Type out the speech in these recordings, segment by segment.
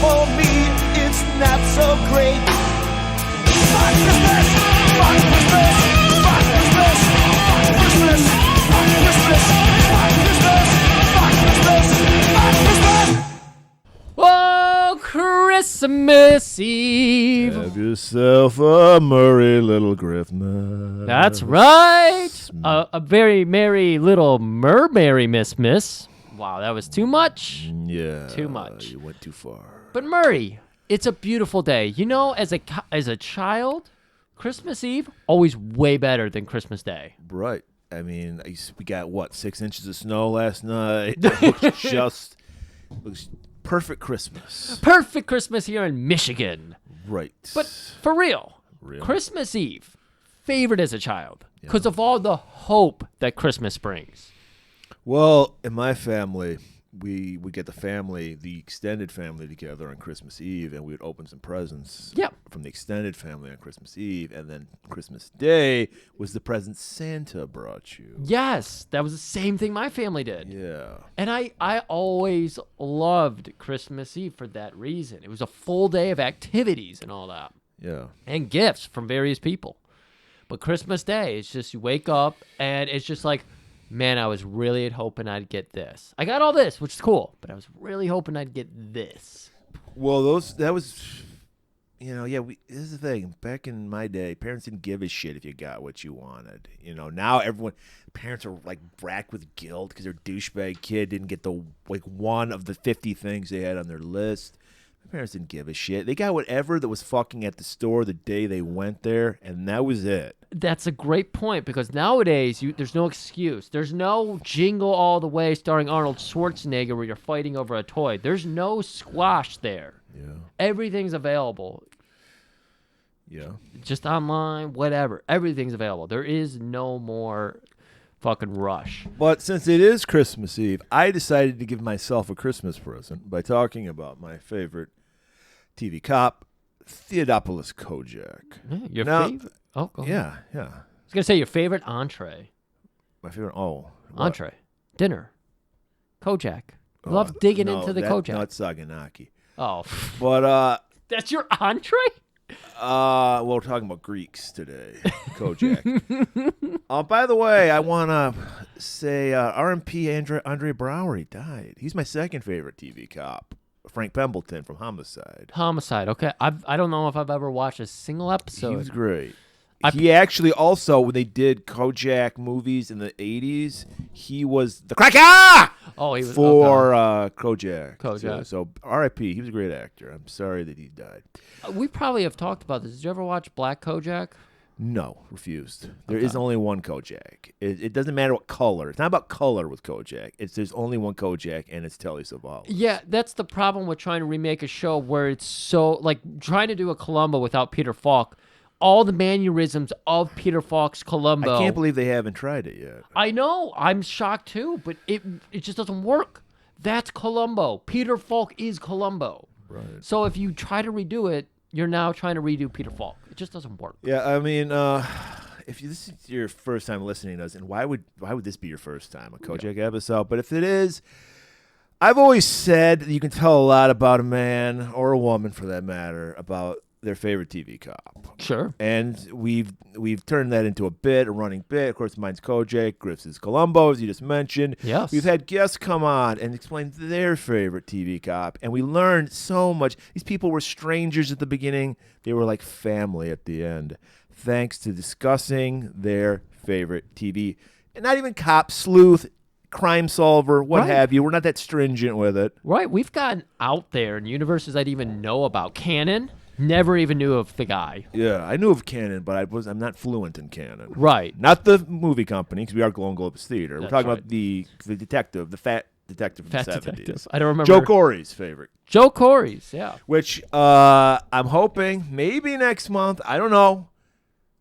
For me, it's not so great. Fuck Christmas! Fuck Christmas! Fuck Christmas! Fuck Christmas! Fuck Christmas! Fuck Christmas! Fuck Christmas! Fuck Christmas! Oh, Christmas Eve. Have yourself a merry little Griffmas. That's right. A very merry little merry miss. Wow, that was too much. Yeah. Too much. You went too far. But Murray, it's a beautiful day. You know, as a child, Christmas Eve always way better than Christmas Day. Right. I mean, we got, 6 inches of snow last night? It looks perfect Christmas. Perfect Christmas here in Michigan. Right. But for real. Christmas Eve, favorite as a child because of all the hope that Christmas brings. Well, in my family, we get the extended family together on Christmas Eve, and we would open some presents from the extended family on Christmas Eve, and then Christmas Day was the present Santa brought you. Yes, that was the same thing my family did. Yeah. And I always loved Christmas Eve for that reason. It was a full day of activities and all that. Yeah. And gifts from various people. But Christmas Day, it's just you wake up, and it's just like, man, I was really hoping I'd get this. I got all this, which is cool, but I was really hoping I'd get this. Well, this is the thing. Back in my day, parents didn't give a shit if you got what you wanted. Now parents are like racked with guilt because their douchebag kid didn't get one of the 50 things they had on their list. My parents didn't give a shit. They got whatever that was fucking at the store the day they went there, and that was it. That's a great point because nowadays there's no excuse. There's no Jingle All the Way starring Arnold Schwarzenegger where you're fighting over a toy. There's no squash there. Yeah. Everything's available. Yeah. Just online, whatever. Everything's available. There is no more fucking rush. But since it is Christmas Eve, I decided to give myself a Christmas present by talking about my favorite TV cop, Theodopoulos Kojak. Yeah, your favorite? Oh, go ahead. Yeah. I was going to say your favorite entree. My favorite, what? Entree. Dinner. Kojak. Love digging into the Kojak. No, it's Saganaki. Oh. But, that's your entree? we're talking about Greeks today. Kojak. By the way, I want to say RMP Andre Brower, he died. He's my second favorite TV cop. Frank Pembleton from Homicide. Homicide, okay. I don't know if I've ever watched a single episode. He was great. He actually also, when they did Kojak movies in the 80s, he was the cracker! Oh, he was for Kojak. Kojak. So R.I.P. He was a great actor. I'm sorry that he died. We probably have talked about this. Did you ever watch Black Kojak? No, refused. There is only one Kojak. It doesn't matter what color. It's not about color with Kojak. There's only one Kojak, and it's Telly Savalas. Yeah, that's the problem with trying to remake a show where it's so, like, trying to do a Columbo without Peter Falk. All the mannerisms of Peter Falk's Columbo. I can't believe they haven't tried it yet. I know. I'm shocked, too, but it just doesn't work. That's Columbo. Peter Falk is Columbo. Right. So if you try to redo it, you're now trying to redo Peter Falk. It just doesn't work. Yeah, I mean, if this is your first time listening to us, and why would this be your first time, a Kojak episode? But if it is, I've always said that you can tell a lot about a man, or a woman for that matter, about their favorite TV cop. Sure. And we've turned that into a running bit. Of course, mine's Kojak, Griff's is Columbo, as you just mentioned. Yes. We've had guests come on and explain their favorite TV cop, and we learned so much. These people were strangers at the beginning. They were like family at the end, thanks to discussing their favorite TV. And not even cop, sleuth, crime solver, what have you. We're not that stringent with it. Right. We've gotten out there in universes I didn't even know about. Canon. Never even knew of the guy. Yeah, I knew of Canon, but I'm not fluent in Canon. Right. Not the movie company, because we are golan-globus theater. That's We're talking right. about the detective, the fat detective from the 70s. Detective. I don't remember. Joe Corey's favorite. Joe Corey's, yeah. Which I'm hoping maybe next month, I don't know,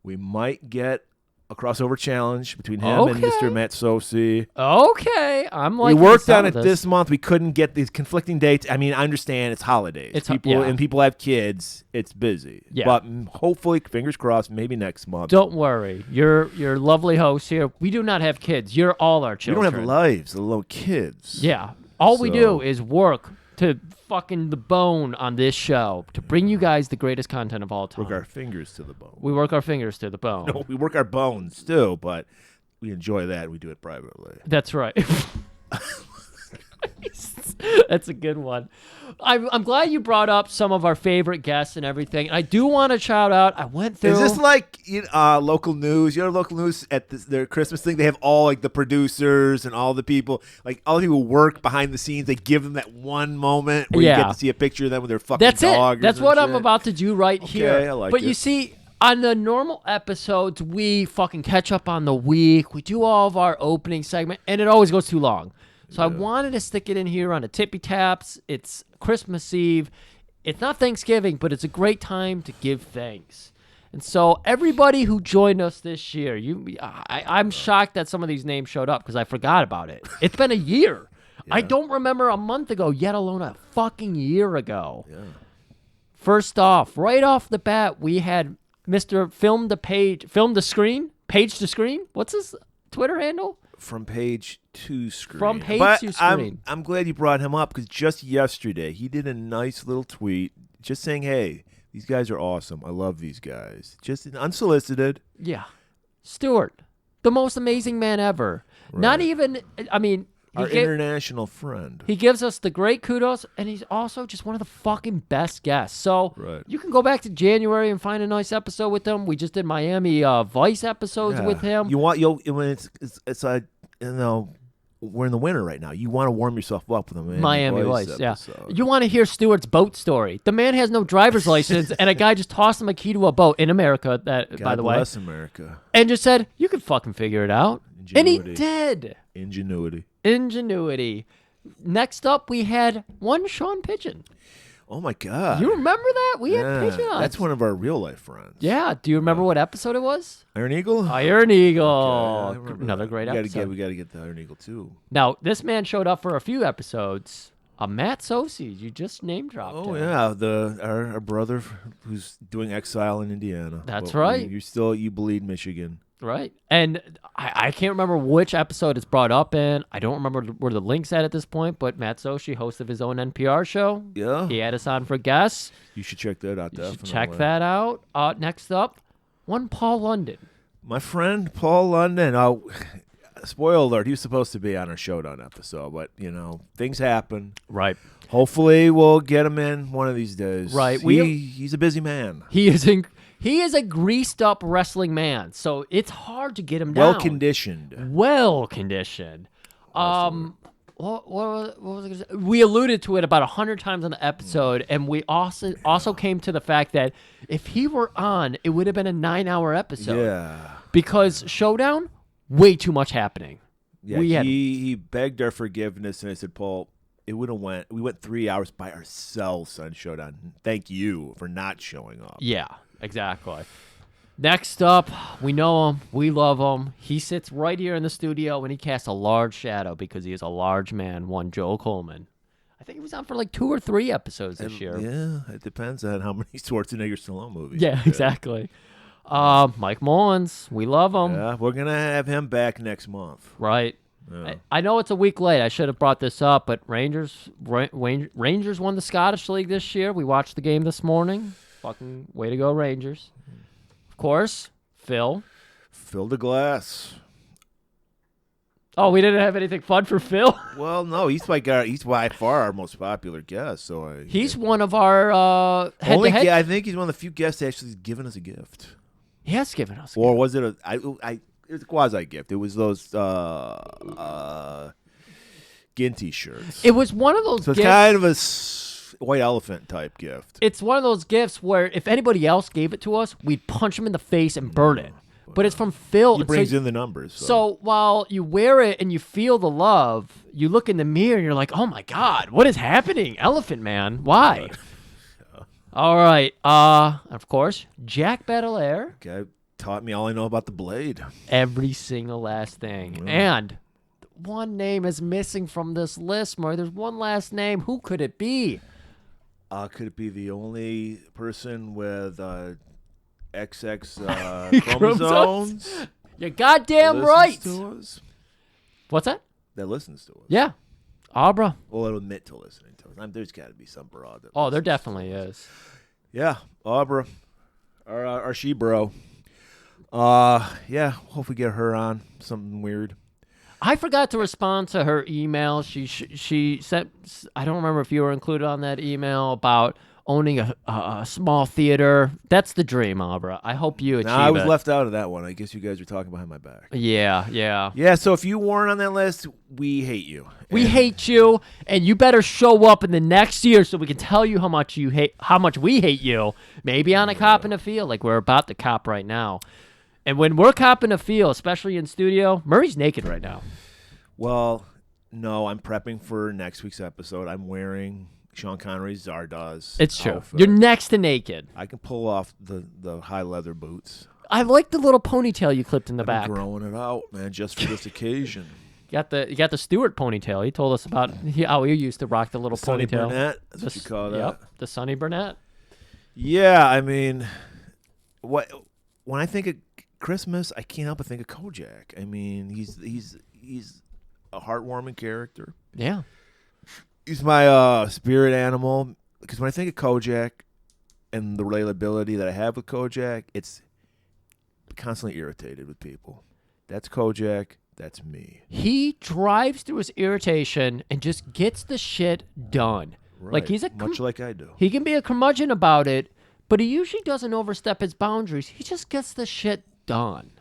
we might get a crossover challenge between him and Mr. Matt Sosi. Okay. I'm like, we worked on it this month. We couldn't get these conflicting dates. I mean, I understand it's holidays. And people have kids. It's busy. Yeah. But hopefully, fingers crossed, maybe next month. Don't worry. You're lovely host here. We do not have kids. You're all our children. We don't have lives, let alone kids. Yeah. All we do is work to fucking the bone on this show to bring you guys the greatest content of all time. Work our fingers to the bone. We work our fingers to the bone. No, we work our bones too, but we enjoy that. We do it privately. That's right. That's a good one. I'm glad you brought up some of our favorite guests and everything. I do want to shout out. I went through. Is this like local news? You know, local news at their Christmas thing. They have all like the producers and all the people, like all the people who work behind the scenes. They give them that one moment where you get to see a picture of them with their fucking That's dog. it. That's what I'm about to do right here. I like but it. you see, on the normal episodes, we fucking catch up on the week. We do all of our opening segment, and it always goes too long. So I wanted to stick it in here on a Tippy-Taps. It's Christmas Eve. It's not Thanksgiving, but it's a great time to give thanks. And so everybody who joined us this year, I'm shocked that some of these names showed up because I forgot about it. It's been a year. I don't remember a month ago, yet alone a fucking year ago. Yeah. First off, right off the bat, we had Mr. Film to Screen. What's his Twitter handle? From page to screen. From page but to screen. I'm glad you brought him up because just yesterday he did a nice little tweet just saying, hey, these guys are awesome. I love these guys. Just unsolicited. Yeah. Stuart, the most amazing man ever. Right. Not even, I mean. Our international friend. He gives us the great kudos, and he's also just one of the fucking best guests. So you can go back to January and find a nice episode with him. We just did Miami Vice episodes with him. When it's like, we're in the winter right now. You want to warm yourself up with a Miami Vice episode. You want to hear Stuart's boat story. The man has no driver's license, and a guy just tossed him a key to a boat in America, God by the way. bless America. And just said, you can fucking figure it out. Ingenuity. And he did. Ingenuity. Next up, we had one Sean Pigeon. Oh, my God. You remember that? We had Pigeon on. That's one of our real-life friends. Yeah. Do you remember what episode it was? Iron Eagle? Iron Eagle. Okay, Another great episode. We got to get the Iron Eagle, too. Now, this man showed up for a few episodes. Matt Sosi. You just name-dropped him. Oh, yeah. Our brother who's doing Exile in Indiana. That's right. You bleed Michigan. Right. And I can't remember which episode it's brought up in. I don't remember where the link's at this point, but Matt Soshi, host of his own NPR show. Yeah. He had us on for guests. You should check that out, definitely. Check that out. Next up, one Paul London. My friend Paul London. Spoiler alert, he was supposed to be on our Showdown episode, but, things happen. Right. Hopefully we'll get him in one of these days. Right. He's a busy man. He is a greased-up wrestling man, so it's hard to get him down. Well-conditioned. What was I gonna say? We alluded to it about 100 times on the episode, and we also came to the fact that if he were on, it would have been a 9-hour episode. Yeah. Because Showdown, way too much happening. Yeah, he begged our forgiveness, and I said, Paul, we went 3 hours by ourselves on Showdown. Thank you for not showing up. Yeah. Exactly. Next up, we know him. We love him. He sits right here in the studio and he casts a large shadow because he is a large man, one Joel Coleman. I think he was on for like 2 or 3 episodes this year. Yeah, it depends on how many Schwarzenegger Stallone movies. Yeah, exactly. Mike Mullins, we love him. Yeah, we're going to have him back next month. Right. Yeah. I know it's a week late. I should have brought this up, but Rangers won the Scottish League this year. We watched the game this morning. Fucking way to go, Rangers. Of course, Phil. Phil the Glass. Oh, we didn't have anything fun for Phil? Well, no, he's by far our most popular guest. So he's one of our head-to-head. I think he's one of the few guests that actually given us a gift. He has given us a gift. Or gift. was it it was a quasi-gift. It was those Ginty shirts. It was one of those so gifts. It's kind of a white elephant type gift. It's one of those gifts where if anybody else gave it to us, we'd punch him in the face and burn it. But it's from Phil. He brings in the numbers. So while you wear it and you feel the love, you look in the mirror and you're like, oh my God, what is happening? Elephant Man, why? All right. Of course, Jack Battleair. Okay, taught me all I know about the blade. Every single last thing. And one name is missing from this list, Murray. There's one last name. Who could it be? Could it be the only person with XX chromosomes? You're goddamn right. To us? What's that? That listens to us. Yeah. Abra. Well, I'll admit to listening to it. There's got to be some broad. That Oh, there listens definitely to us. is. Yeah, Abra, our she bro. Yeah, hope we get her on something weird. I forgot to respond to her email. She sent. I don't remember if you were included on that email about owning a small theater. That's the dream, Abra. I hope you achieve Nah, I was it. left out of that one. I guess you guys were talking behind my back. Yeah, yeah. Yeah, so if you weren't on that list, we hate you. We And- hate you, and you better show up in the next year so we can tell you how much we hate you. Maybe on a cop in a field, like we're about to cop right now. And when we're copping a field, especially in studio, Murray's naked right now. Well, no, I'm prepping for next week's episode. I'm wearing Sean Connery's Zardoz. It's true. outfit. You're next to naked. I can pull off the high leather boots. I like the little ponytail you clipped in the I'm back. growing it out, man, just for this occasion. You got the Stewart ponytail. He told us about how he used to rock the little Sonny ponytail. Burnett, that's what you call that. Yep, the Sonny Burnett. Yeah, I mean, when I think of Christmas, I can't help but think of Kojak. I mean, he's a heartwarming character. Yeah. He's my spirit animal because when I think of Kojak and the relatability that I have with Kojak, it's constantly irritated with people. That's Kojak. That's me. He drives through his irritation and just gets the shit done. Right. Like he's much like I do. he can be a curmudgeon about it, but he usually doesn't overstep his boundaries. He just gets the shit done.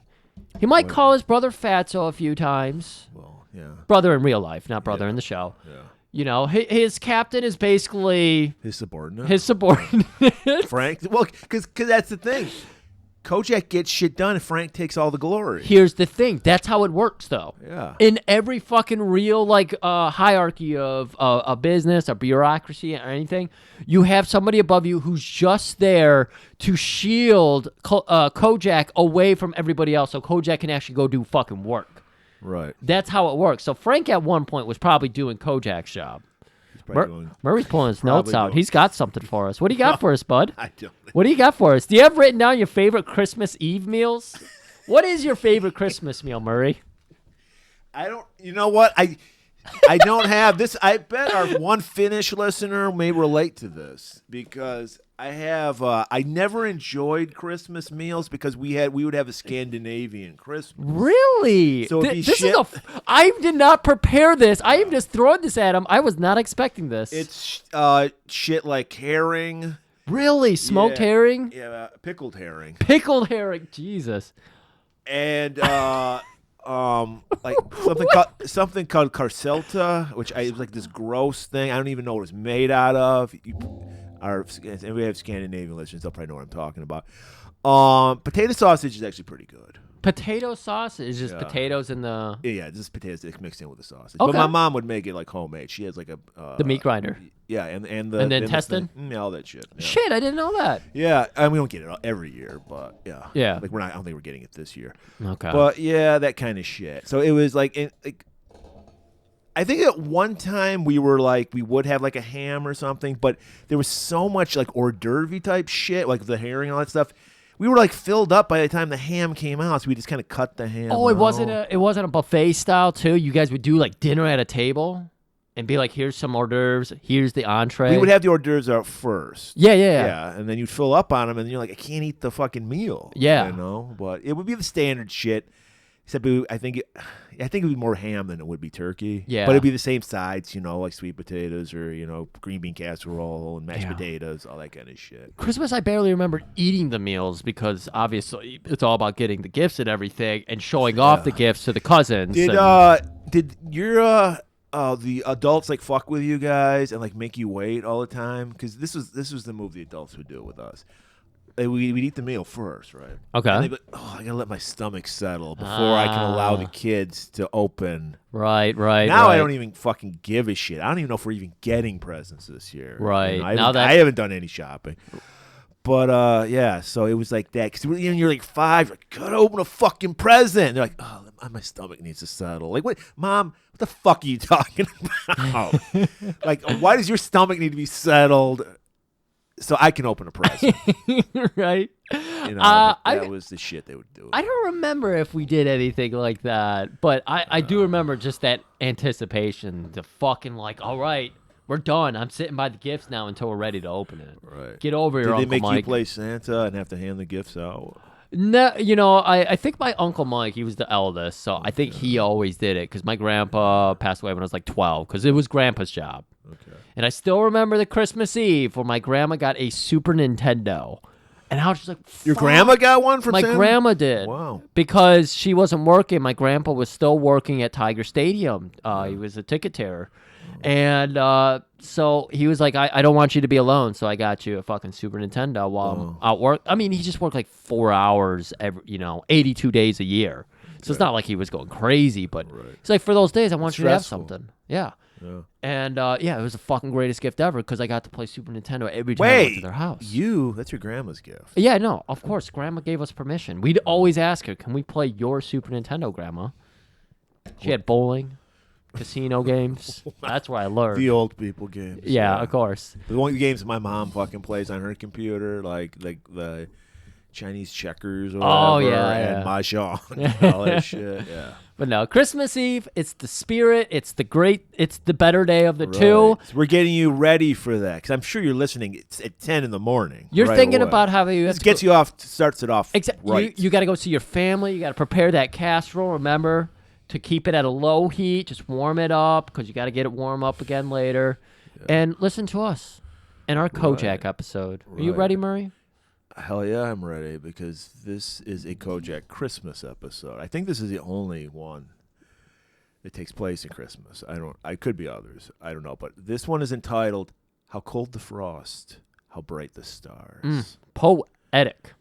He might call his brother Fatso a few times. Well, yeah, Brother in real life, not brother in the show. yeah. You know, his captain is basically His subordinate, his subordinate. Frank. Well, because that's the thing. Kojak gets shit done, and Frank takes all the glory. Here's the thing. That's how it works, though. Yeah. In every fucking real, hierarchy of a business, a bureaucracy, or anything, you have somebody above you who's just there to shield Kojak away from everybody else so Kojak can actually go do fucking work. Right. That's how it works. So Frank at one point was probably doing Kojak's job. He's probably doing. Murray's pulling his notes probably out. doing- He's got something for us. What do you got for us, bud? I don't. What do you got for us? Do you have written down your favorite Christmas Eve meals? What is your favorite Christmas meal, Murray? I don't. You know what? I don't have this. I bet our one Finnish listener may relate to this because I have. I never enjoyed Christmas meals because we would have a Scandinavian Christmas. Really? So it'd be this shit- is I did not prepare this. I am just throwing this at him. I was not expecting this. It's shit like herring. really smoked Yeah. herring, Yeah, pickled herring. pickled herring. Jesus. And like something called carcelta, which it was like this gross thing. I don't even know what it was made out of. And we have Scandinavian listeners; they'll probably know what I'm talking about. Potato sausage is actually pretty good. Potato sauce is just Yeah. potatoes in the Yeah, just potatoes mixed in with the sausage. Okay. But my mom would make it like homemade. She has like a meat grinder. Yeah, and the And the and intestine? yeah, all that shit. Yeah. Shit, I didn't know that. Yeah, I mean, we don't get it every year, but yeah. Yeah. Like I don't think we're getting it this year. Okay. But yeah, that kind of shit. So it was like I think at one time we would have like a ham or something, but there was so much like hors d'oeuvre type shit, like the herring and all that stuff. We were like filled up by the time the ham came out, so we just kind of cut the ham. Oh, it wasn't out. a buffet style too. You guys would do like dinner at a table, and be like, "Here's some hors d'oeuvres. Here's the entree." We would have the hors d'oeuvres out first. Yeah, yeah, yeah. Yeah, and then you'd fill up on them, and you're like, I can't eat the fucking meal. Yeah. you know. But it would be the standard shit. Except I think it would be more ham than it would be turkey. Yeah. But it'd be the same sides, like sweet potatoes or green bean casserole and mashed Yeah. potatoes, all that kind of shit. Christmas, I barely remember eating the meals because obviously it's all about getting the gifts and everything and showing off the gifts to the cousins. Did and- your the adults like fuck with you guys and like make you wait all the time? Because this was the move the adults would do with us. We'd eat the meal first, right? Okay. And they'd be like, oh, I gotta let my stomach settle before I can allow the kids to open. Right. Now right. I don't even fucking give a shit. I don't even know if we're even getting presents this year. Right. I haven't done any shopping. But yeah, so it was like that because you're like 5, you're like, gotta open a fucking present. And they're like, oh, my stomach needs to settle. Like, what, Mom? What the fuck are you talking about? Like, why does your stomach need to be settled so I can open a present? right. You know, I- that was the shit they would do. I don't remember if we did anything like that, but I do remember just that anticipation, the fucking like, all right, we're done. I'm sitting by the gifts now until we're ready to open it. Right. Get over here, Did they Uncle make Mike. you play Santa and have to hand the gifts out? No, I think my Uncle Mike, he was the eldest, so I think he always did it because my grandpa passed away when I was like 12 because it was Grandpa's job. Okay. And I still remember the Christmas Eve where my grandma got a Super Nintendo. And I was just like, Your fuck. grandma got one from My Santa? grandma did. Wow. Because she wasn't working. My grandpa was still working at Tiger Stadium. He was a ticket teller. And so he was like, I don't want you to be alone, so I got you a fucking Super Nintendo while I'm out work. I mean, he just worked like 4 hours, 82 days a year. So it's not like he was going crazy, but it's like, for those days, I want you to have stressful. something. Yeah. Yeah. And it was the fucking greatest gift ever because I got to play Super Nintendo every time I went to Wait, their house. that's your grandma's gift. Yeah, no, of course. Grandma gave us permission. We'd always ask her, can we play your Super Nintendo, Grandma? She had bowling, casino games. That's where I learned. The old people games. Yeah, of course. The one games my mom fucking plays on her computer, like the Chinese checkers or Oh, whatever, yeah, and yeah. mahjong and all that shit. Yeah. But no, Christmas Eve, it's the spirit. It's the better day of the two. Right. So we're getting you ready for that because I'm sure you're listening. It's at 10 in the morning. You're right thinking away. about how you have This to gets you off, starts it off right. You got to go see your family. You got to prepare that casserole. Remember to keep it at a low heat. Just warm it up because you got to get it warm up again later. Yeah. And listen to us in our Kojak episode. Are you ready, Murray? Hell yeah, I'm ready because this is a Kojak Christmas episode. I think this is the only one that takes place in Christmas. I could be others. I don't know. But this one is entitled How Cold the Frost, How Bright the Stars. Poetic.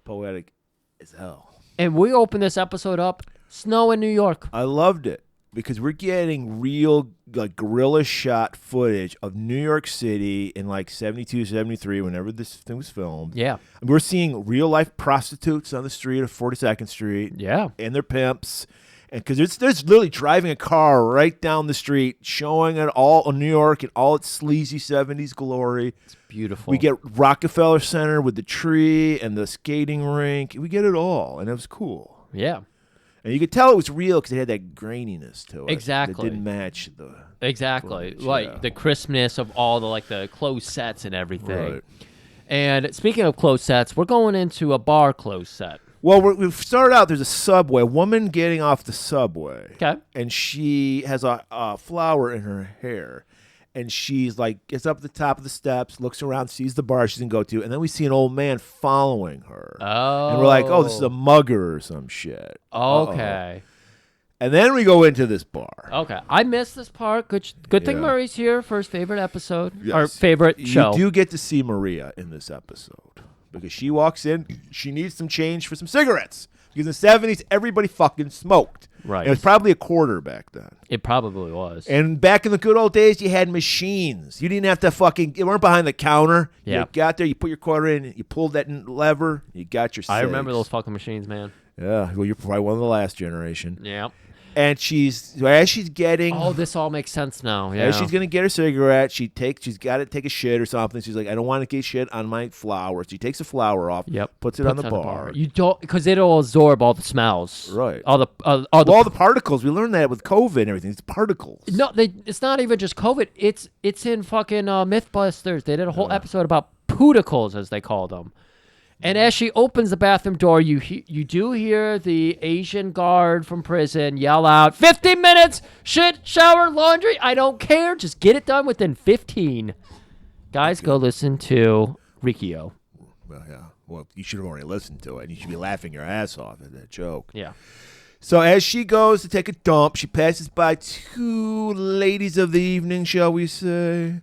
Poetic as hell. And we open this episode up, snow in New York. I loved it because we're getting real like guerrilla shot footage of New York City in like 72, 73, whenever this thing was filmed. Yeah. And we're seeing real life prostitutes on the street of 42nd Street. Yeah. And their pimps. And because there's literally driving a car right down the street, showing it all in New York in all its sleazy 70s glory. It's beautiful. We get Rockefeller Center with the tree and the skating rink. We get it all, and it was cool. Yeah. And you could tell it was real because it had that graininess to it. Exactly. That didn't match the exactly footage, like the crispness of all the closed sets and everything. Right. And speaking of closed sets, we're going into a bar closed set. Well, we've started out, there's a subway, a woman getting off the subway. Okay. And she has a flower in her hair. And she's like, gets up at the top of the steps, looks around, sees the bar she's going to go to. And then we see an old man following her. Oh. And we're like, oh, this is a mugger or some shit. Okay. And then we go into this bar. Okay. I missed this part. Good thing Murray's here for his favorite episode. Yes. Or favorite show. You do get to see Maria in this episode. Because she walks in, she needs some change for some cigarettes. Because in the 70s, everybody fucking smoked. Right. And it was probably a quarter back then. It probably was. And back in the good old days, you had machines. You didn't have to you weren't behind the counter. Yeah. You got there, you put your quarter in, you pulled that lever, you got your I remember cigs. those fucking machines, man. Yeah, well, you're probably one of the last generation. Yeah. And as she's getting... Oh, this all makes sense now. Yeah. As she's going to get her cigarette, she's got to take a shit or something. She's like, I don't want to get shit on my flower. So she takes the flower off, puts it on the bar. You don't, because it'll absorb all the smells. Right. All the particles. We learned that with COVID and everything. It's particles. No, it's not even just COVID. It's in fucking Mythbusters. They did a whole episode about pooticles, as they call them. And as she opens the bathroom door, you do hear the Asian guard from prison yell out, 15 minutes, shit, shower, laundry, I don't care. Just get it done within 15. Guys, go listen to Rikio. Well, yeah. Well, you should have already listened to it. And you should be laughing your ass off at that joke. Yeah. So as she goes to take a dump, she passes by two ladies of the evening, shall we say.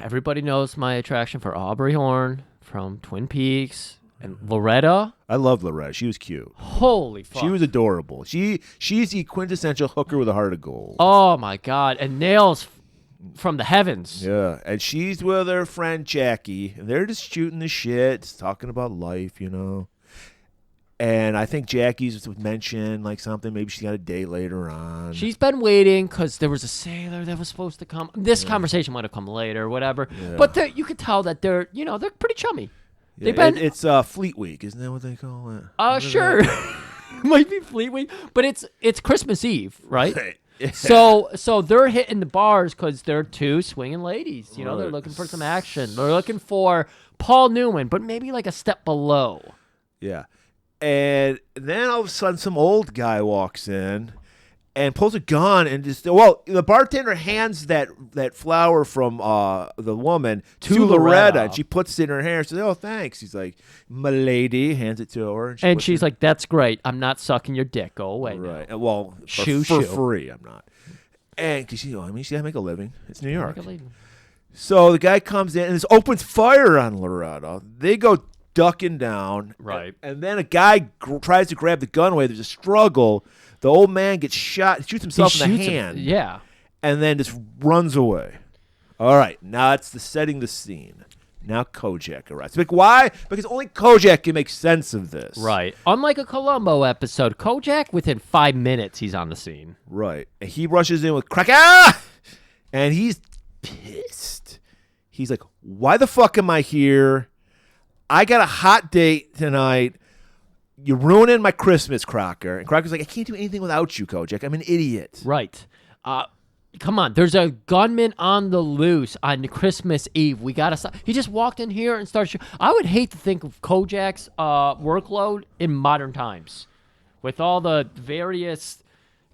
Everybody knows my attraction for Aubrey Horn from Twin Peaks. And Loretta. I love Loretta. She was cute. Holy fuck. She was adorable. She's the quintessential hooker with a heart of gold. Oh, my God. And nails from the heavens. Yeah. And she's with her friend Jackie. And they're just shooting the shit, talking about life, you know. And I think Jackie's mentioned like something. Maybe she got a date later on. She's been waiting because there was a sailor that was supposed to come. This conversation might have come later, whatever. Yeah. But you could tell that they're pretty chummy. Yeah, They've been it's Fleet Week, isn't that what they call it? sure. Might be Fleet Week, but it's Christmas Eve, right? Yeah. So they're hitting the bars because they're two swinging ladies. You know, they're Right. looking for some action. They're looking for Paul Newman, but maybe like a step below. Yeah. And then all of a sudden some old guy walks in and pulls a gun and the bartender hands that flower from the woman to Loretta, and she puts it in her hair and says, "Oh, thanks." He's like, "My lady," hands it to her, And puts she's it- like, "That's great. I'm not sucking your dick. Go away." now." "Right, well, Shoo, for shoo. free, I'm not." And because she's gotta make a living. It's New York. Make a lady. So the guy comes in and just opens fire on Loretta. They go ducking down. Right. And then a guy tries to grab the gun away. There's a struggle. The old man gets shot. He shoots himself in the shoots him. hand. Yeah. And then just runs away. All right. Now it's setting the scene. Now Kojak arrives. Like, why? Because only Kojak can make sense of this. Right. Unlike a Columbo episode, Kojak, within 5 minutes, he's on the scene. Right. And he rushes in with cracker. And he's pissed. He's like, why the fuck am I here? I got a hot date tonight. You're ruining my Christmas, Crocker. And Crocker's like, I can't do anything without you, Kojak. I'm an idiot. Right. Come on. There's a gunman on the loose on Christmas Eve. We got to stop. He just walked in here and started shooting. I would hate to think of Kojak's workload in modern times. With all the various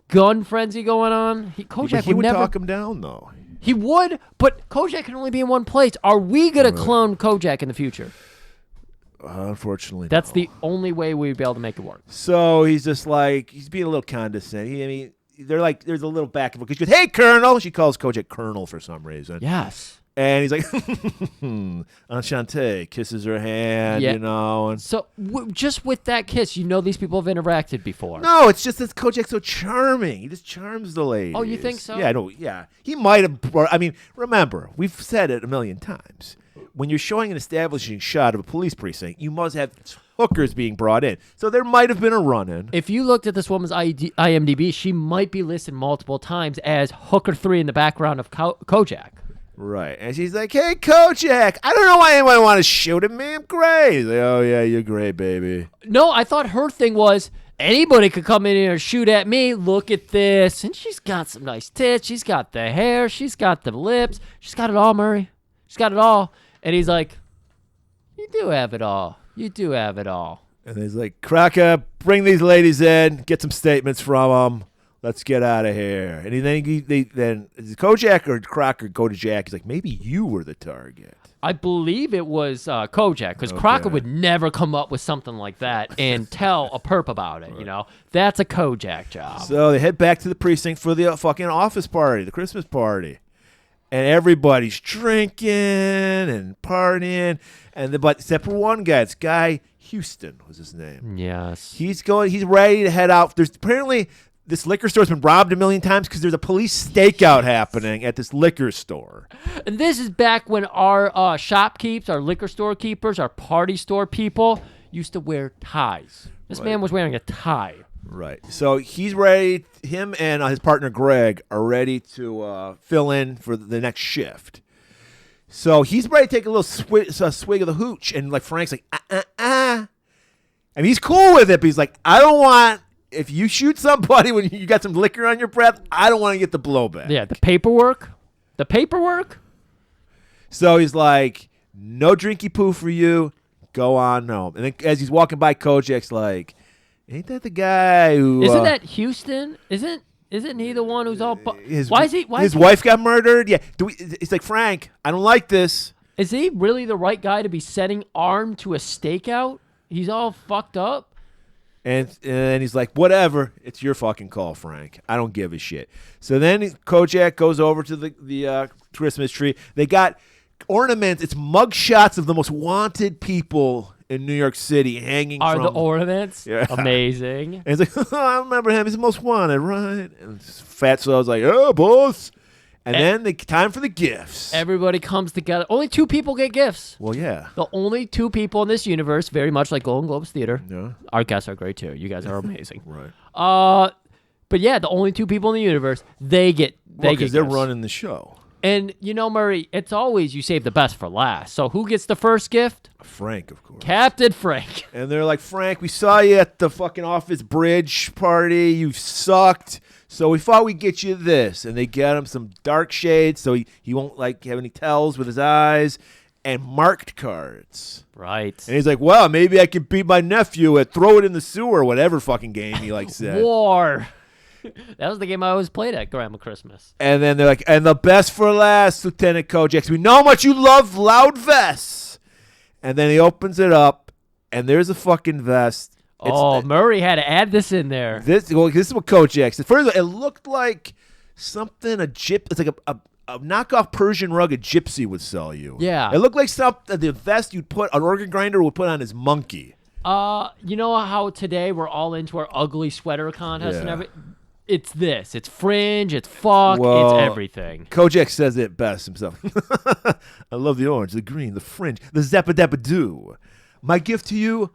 gun frenzy going on. Kojak He would never talk him down, though. He would, but Kojak can only be in one place. Are we going to clone Kojak in the future? Unfortunately, That's no. the only way we'd be able to make it work. So he's just like, he's being a little condescending. They're like, there's a little back and forth. She goes, "Hey, Colonel." She calls Kojak Colonel for some reason. Yes. And he's like, enchanté, kisses her hand, Yeah. you know. And So just with that kiss, you know these people have interacted before. no, it's just that Kojak's so charming. He just charms the ladies. Oh, you think so? Yeah, no, yeah. He might have. I mean, remember, we've said it a million times. When you're showing an establishing shot of a police precinct, you must have hookers being brought in. So there might have been a run-in. If you looked at this woman's IMDb, she might be listed multiple times as Hooker 3 in the background of Kojak. Right. And she's like, "Hey, Kojak, I don't know why anyone want to shoot at me. I'm great." He's like, "Oh, yeah, you're great, baby." No, I thought her thing was anybody could come in here and shoot at me. Look at this. And she's got some nice tits. She's got the hair. She's got the lips. She's got it all, Murray. She's got it all. And he's like, "You do have it all. You do have it all." And he's like, "Crocker, bring these ladies in. Get some statements from them. Let's get out of here." And then Kojak or Crocker go to Jack. He's like, "Maybe you were the target." I believe it was Kojak, because Crocker would never come up with something like that and tell a perp about it, you know? That's a Kojak job. So they head back to the precinct for the fucking office party, the Christmas party. And everybody's drinking and partying. But except for one guy. It's Guy Houston was his name. Yes. He's ready to head out. There's apparently this liquor store's been robbed a million times because there's a police stakeout happening at this liquor store. And this is back when our shopkeepers, our liquor store keepers, our party store people used to wear ties. This man was wearing a tie. Right. So he's ready. Him and his partner Greg are ready to fill in for the next shift. So he's ready to take a little swig of the hooch. And like Frank's like, I mean, he's cool with it, but he's like, I don't want, if you shoot somebody when you got some liquor on your breath, I don't want to get the blowback. Yeah, the paperwork. The paperwork? So he's like, no drinky poo for you. Go on home. And then as he's walking by, Kojak's like, ain't that the guy who... Isn't that Houston? Isn't he the one who's all... his wife got murdered? Yeah. It's like, Frank, I don't like this. Is he really the right guy to be setting arm to a stakeout? He's all fucked up. And he's like, whatever. It's your fucking call, Frank. I don't give a shit. So then Kojak goes over to the Christmas tree. They got ornaments. It's mug shots of the most wanted people in New York City hanging Are from... the ornaments? Yeah. Amazing. And he's like, I remember him. He's the most wanted, right? And Fatso's like, oh, boss. And then time for the gifts. Everybody comes together. Only 2 people get gifts. Well, yeah. The only 2 people in this universe, very much like Golan-Globus Theater. Yeah. Our guests are great too. You guys are amazing. Right. But yeah, the only 2 people in the universe, they get Because they're gifts. running the show. And, Murray, it's always you save the best for last. So who gets the first gift? Frank, of course. Captain Frank. And they're like, Frank, we saw you at the fucking Office Bridge party. You sucked. So we thought we'd get you this. And they get him some dark shades so he won't have any tells with his eyes. And marked cards. Right. And he's like, well, maybe I can beat my nephew at throw it in the sewer, whatever fucking game he said. War. That was the game I always played at Grandma Christmas. And then they're like, and the best for last, Lieutenant Kojak. We know how much you love loud vests. And then he opens it up, and there's a fucking vest. Murray had to add this in there. This is what Kojak said. First of all, it looked like something it's like a knockoff Persian rug a gypsy would sell you. Yeah. It looked like the vest an organ grinder would put on his monkey. You know how today we're all into our ugly sweater contest and everything? It's this. It's fringe. It's fuck. It's everything. Kojak says it best himself. I love the orange, the green, the fringe, the zappa-dabba-doo. My gift to you,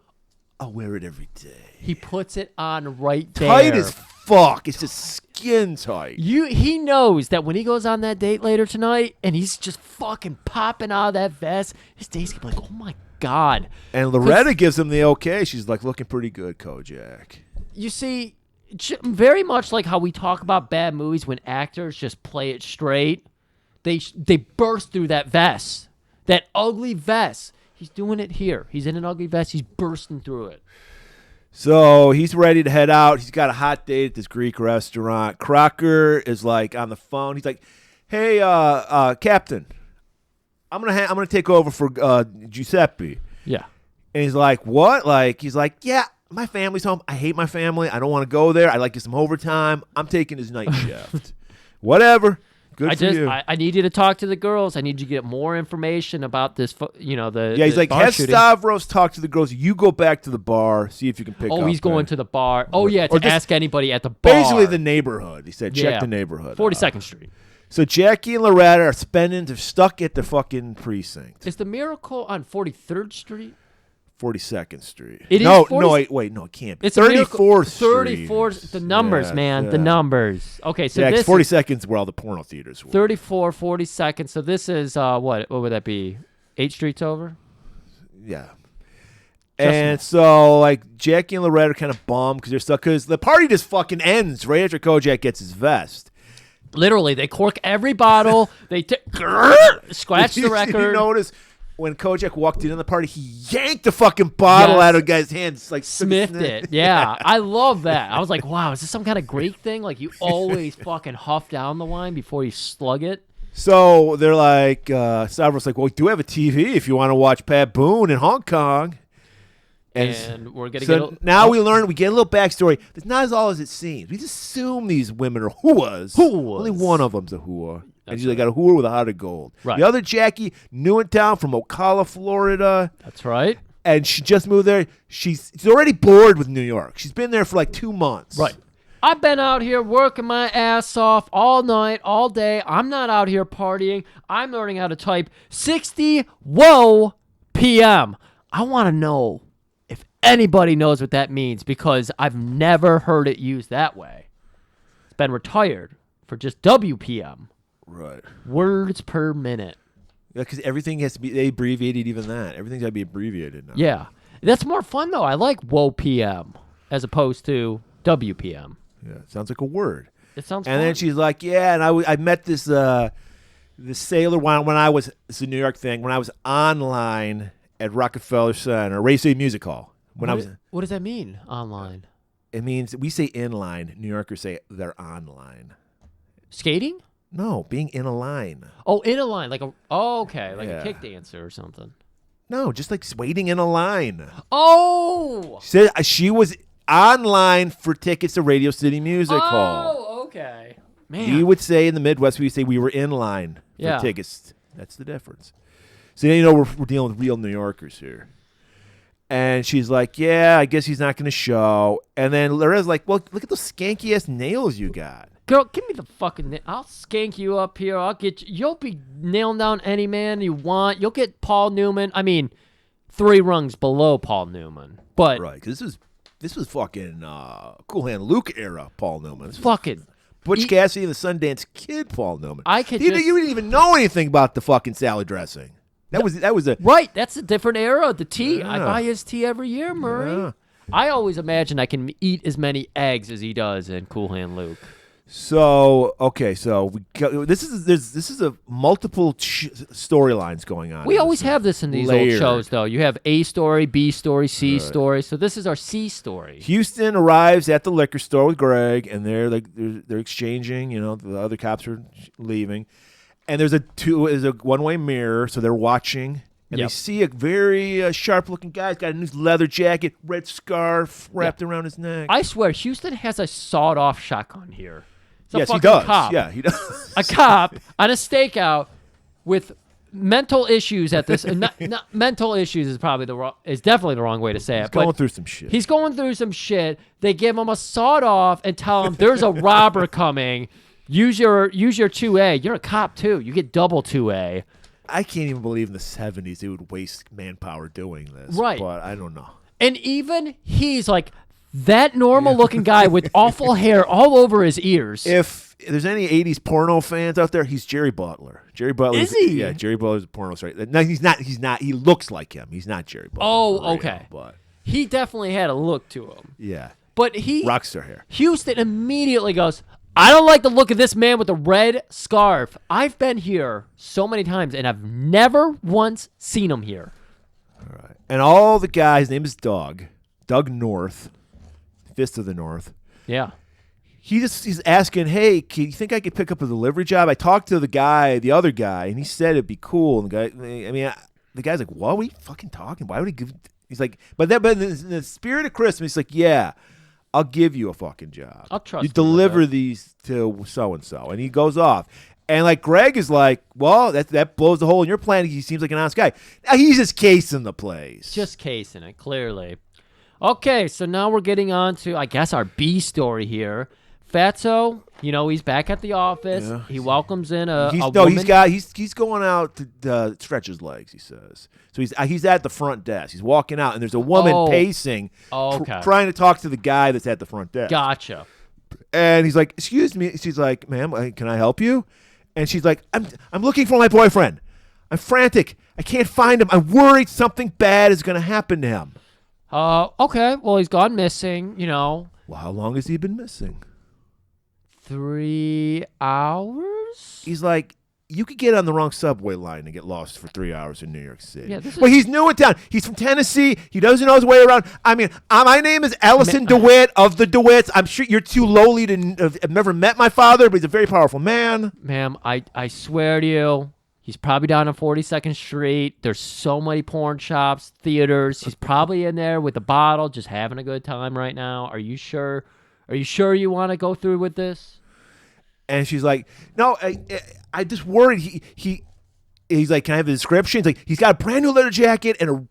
I'll wear it every day. He puts it on right there. Tight as fuck. It's just skin tight. He knows that when he goes on that date later tonight and he's just fucking popping out of that vest, his date's gonna be like, oh my God. And Loretta gives him the okay. She's like, looking pretty good, Kojak. You see, very much like how we talk about bad movies when actors just play it straight, they burst through that vest, that ugly vest. He's doing it here. He's in an ugly vest. He's bursting through it. So he's ready to head out. He's got a hot date at this Greek restaurant. Crocker is like on the phone. He's like, "Hey, Captain, I'm gonna take over for Giuseppe." Yeah. And he's like, "What?" He's like, "Yeah, my family's home. I hate my family. I don't want to go there. I'd like to get some overtime. I'm taking his night shift. Whatever. Good for you." I need you to talk to the girls. I need you to get more information about this. He's like, have shooting. Stavros talk to the girls. You go back to the bar. See if you can pick up. Oh, he's going to the bar. Oh, yeah, to ask anybody at the bar. Basically the neighborhood. He said, check the neighborhood. 42nd Street. So Jackie and Loretta are they're stuck at the fucking precinct. Is the Miracle on 43rd Street? 42nd Street. It no, is 40... wait, no, it can't be. It's 34th Street. 34th. The numbers, man. The numbers. Okay, so this 42nd is where all the porno theaters were. 34, 42nd. So this is, what would that be? 8 streets over? Yeah. And so, Jackie and Loretta are kind of bummed because they're stuck because the party just fucking ends right after Kojak gets his vest. Literally, they cork every bottle. They scratch the record. Did you notice when Kojak walked in on the party, he yanked the fucking bottle out of the guy's hand. Sniffed it. Yeah, I love that. I was like, wow, is this some kind of Greek thing? Like you always fucking huff down the wine before you slug it? So they're like, Stavros like, well, we do have a TV if you want to watch Pat Boone in Hong Kong. And we're going to get now we get a little backstory. It's not as all as it seems. We just assume these women are hooas. Only one of them's a hooa. And they got a hooer with a heart of gold. Right. The other Jackie, new in town from Ocala, Florida. That's right. And she just moved there. She's already bored with New York. She's been there for 2 months. Right. I've been out here working my ass off all night, all day. I'm not out here partying. I'm learning how to type 60 whoa PM. I want to know if anybody knows what that means because I've never heard it used that way. It's been retired for just WPM. Right. Words per minute. Yeah, because everything has to be, they abbreviated even that. Everything's got to be abbreviated now. Yeah. That's more fun, though. I like whoa PM as opposed to WPM. Yeah, it sounds like a word. It sounds And fun. then she's like, yeah, and I met this sailor when I was, it's a New York thing, when I was online at Rockefeller Center, Radio City Music Hall. What does that mean, online? It means, we say inline. New Yorkers say they're online. Skating? No, being in a line. Oh, in a line. Okay. Like a kick dancer or something. No, just like waiting in a line. Oh! She said she was online for tickets to Radio City Music Hall. Oh, okay. Man. We would say in the Midwest, we would say we were in line for tickets. That's the difference. So you know we're dealing with real New Yorkers here. And she's like, yeah, I guess he's not going to show. And then Loretta's like, well, look at those skanky-ass nails you got. Girl, give me the fucking I'll skank you up here. I'll get you. You'll be nailing down any man you want. You'll get Paul Newman. I mean, 3 rungs below Paul Newman. But right, because this was fucking Cool Hand Luke era Paul Newman. Fucking Butch Cassidy and the Sundance Kid, Paul Newman. I could you just- didn't even know anything about the fucking salad dressing. That was a Right, that's a different era. The tea. I Yeah. buy his tea every year, Murray. Yeah. I always imagine I can eat as many eggs as he does in Cool Hand Luke. So okay, so this is a multiple storylines going on. We always have this in these Layered. old shows, though. You have A story, B story, C story. So this is our C story. Houston arrives at the liquor store with Greg, and they're exchanging. You know, the other cops are leaving, and there's a one-way mirror, so they're watching, and Yep. they see a very sharp-looking guy. He's got a new leather jacket, red scarf wrapped around his neck. I swear, Houston has a sawed-off shotgun here. It's a Yes, he fucking does. Cop. Yeah, he does. A cop on a stakeout with mental issues at this. Mental issues is probably is definitely the wrong way to say it. He's going but through some shit. He's going through some shit. They give him a sawed off and tell him there's a robber coming. Use your 2A. You're a cop too. You get double 2A. I can't even believe in the 70s they would waste manpower doing this. Right. But I don't know. And even he's like that normal looking guy with awful hair all over his ears. If there's any 80s porno fans out there, he's Jerry Butler. Jerry Butler. Is he? Yeah, Jerry Butler's a porno star. No, he's not. He's not. He looks like him. He's not Jerry Butler. Oh, for real, okay. But He definitely had a look to him. yeah, But he rockstar hair. Houston immediately goes, I don't like the look of this man with the red scarf. I've been here so many times, and I've never once seen him here. All right. And all the guys. His name is Doug North, Fist of the North. Yeah. He's asking, hey, can you think I could pick up a delivery job? I talked to the other guy, and he said it'd be cool. And the guy's like, what are we fucking talking? Why would he give? He's like, but in the spirit of Christmas, he's like, yeah, I'll give you a fucking job. I'll trust you you with deliver that. these to so and so, and he goes off. And like Greg is like, well, that blows the hole in your plan. He seems like an honest guy. Now, he's just casing the place. Just casing it, clearly. Okay, so now we're getting on to, I guess, our B story here. Fatso, he's back at the office. Yeah. He welcomes in a He's woman. he's going out to stretch his legs. He says so. He's at the front desk. He's walking out, and there's a woman Oh. pacing, Okay. trying to talk to the guy that's at the front desk. Gotcha. And he's like, "Excuse me." She's like, "Ma'am, can I help you?" And she's like, "I'm looking for my boyfriend. I'm frantic. I can't find him. I'm worried something bad is going to happen to him." Okay, well, he's gone missing, Well, how long has he been missing? 3 hours? He's like, you could get on the wrong subway line and get lost for 3 hours in New York City. Yeah, this Well, is- he's new in town. He's from Tennessee. He doesn't know his way around. I mean, my name is Ellison DeWitt of the DeWitts. I'm sure you're too lowly to have never met my father, but he's a very powerful man. Ma'am, I swear to you, he's probably down on 42nd Street. There's so many porn shops, theaters. He's probably in there with a bottle, just having a good time right now. Are you sure? Are you sure you want to go through with this? And she's like, no, I just worried. He's like, can I have a description? He's like, he's got a brand new leather jacket and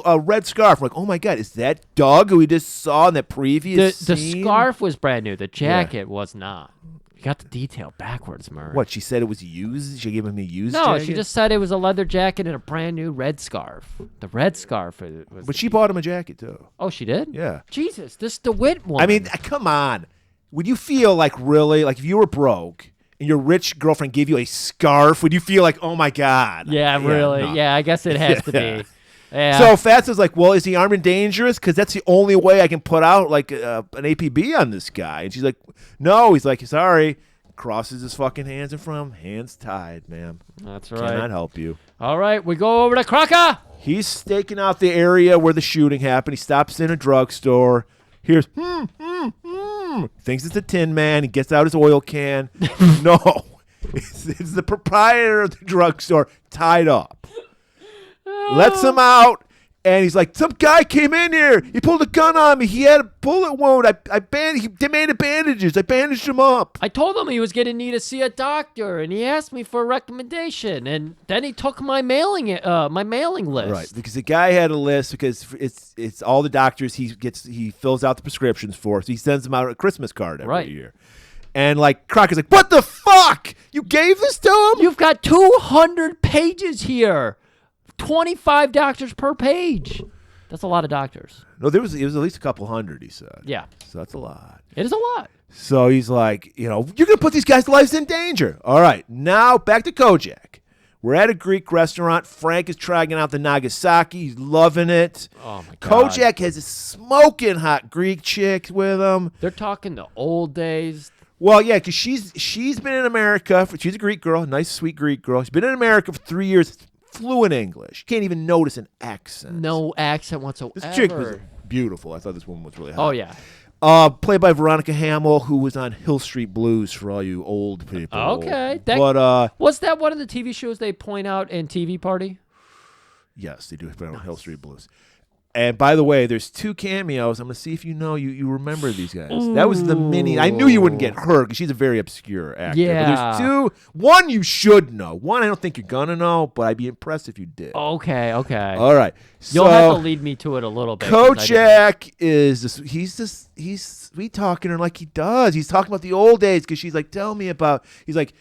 a red scarf. I'm like, oh my God, is that Doug who we just saw in that previous The scene? scarf was brand new. The jacket was not. You got the detail backwards, Murray. What, she said it was used? She gave him a used No, jacket? she just said it was a leather jacket and a brand new red scarf. The red scarf was. But she bought him a jacket, too. Oh, she did? Yeah. Jesus, this DeWitt woman. I mean, come on. Would you feel like really, like if you were broke and your rich girlfriend gave you a scarf, would you feel like, oh my God? yeah, really. no. Yeah, I guess it has to Yeah. be. Yeah. So Fats is like, well, is he armed and dangerous? Because that's the only way I can put out like an APB on this guy. And she's like, no. He's like, sorry. Crosses his fucking hands in front of him. Hands tied, ma'am. That's right. Cannot help you. All right, we go over to Crocker. He's staking out the area where the shooting happened. He stops in a drugstore. Hears, thinks it's a Tin Man. He gets out his oil can. No. It's the proprietor of the drugstore tied up. Lets him out. And he's like, some guy came in here. He pulled a gun on me. He had a bullet wound. He demanded bandages. I bandaged him up. I told him he was going to need to see a doctor, and he asked me for a recommendation, and then he took my mailing list. Right, because the guy had a list because it's all the doctors he fills out the prescriptions for. So he sends them out a Christmas card every year. And like Crockett's like, what the fuck? You gave this to him? You've got 200 pages here. 25 doctors per page. That's a lot of doctors. No, it was at least a couple hundred, he said. Yeah. So that's a lot. It is a lot. So he's like, you're going to put these guys' lives in danger. All right, now back to Kojak. We're at a Greek restaurant. Frank is trying out the Nagasaki. He's loving it. Oh, my God. Kojak has a smoking hot Greek chick with him. They're talking the old days. Well, yeah, because she's been in America. She's a Greek girl, nice, sweet Greek girl. She's been in America for 3 years, fluent English. Can't even notice an accent. No accent whatsoever. This chick was beautiful. I thought this woman was really hot. Oh, yeah. Played by Veronica Hamill, who was on Hill Street Blues for all you old people. Okay. Was that one of the TV shows they point out in TV Party? Yes, they do play on Hill Street Blues. And by the way, there's 2 cameos. I'm going to see if you remember these guys. Ooh. That was the mini. I knew you wouldn't get her because she's a very obscure actor. Yeah. But there's 2. One you should know. One I don't think you're going to know, but I'd be impressed if you did. Okay. All right. You'll have to lead me to it a little bit. Kojak is this. He's sweet talking her like he does. He's talking about the old days because she's like, tell me about. He's like,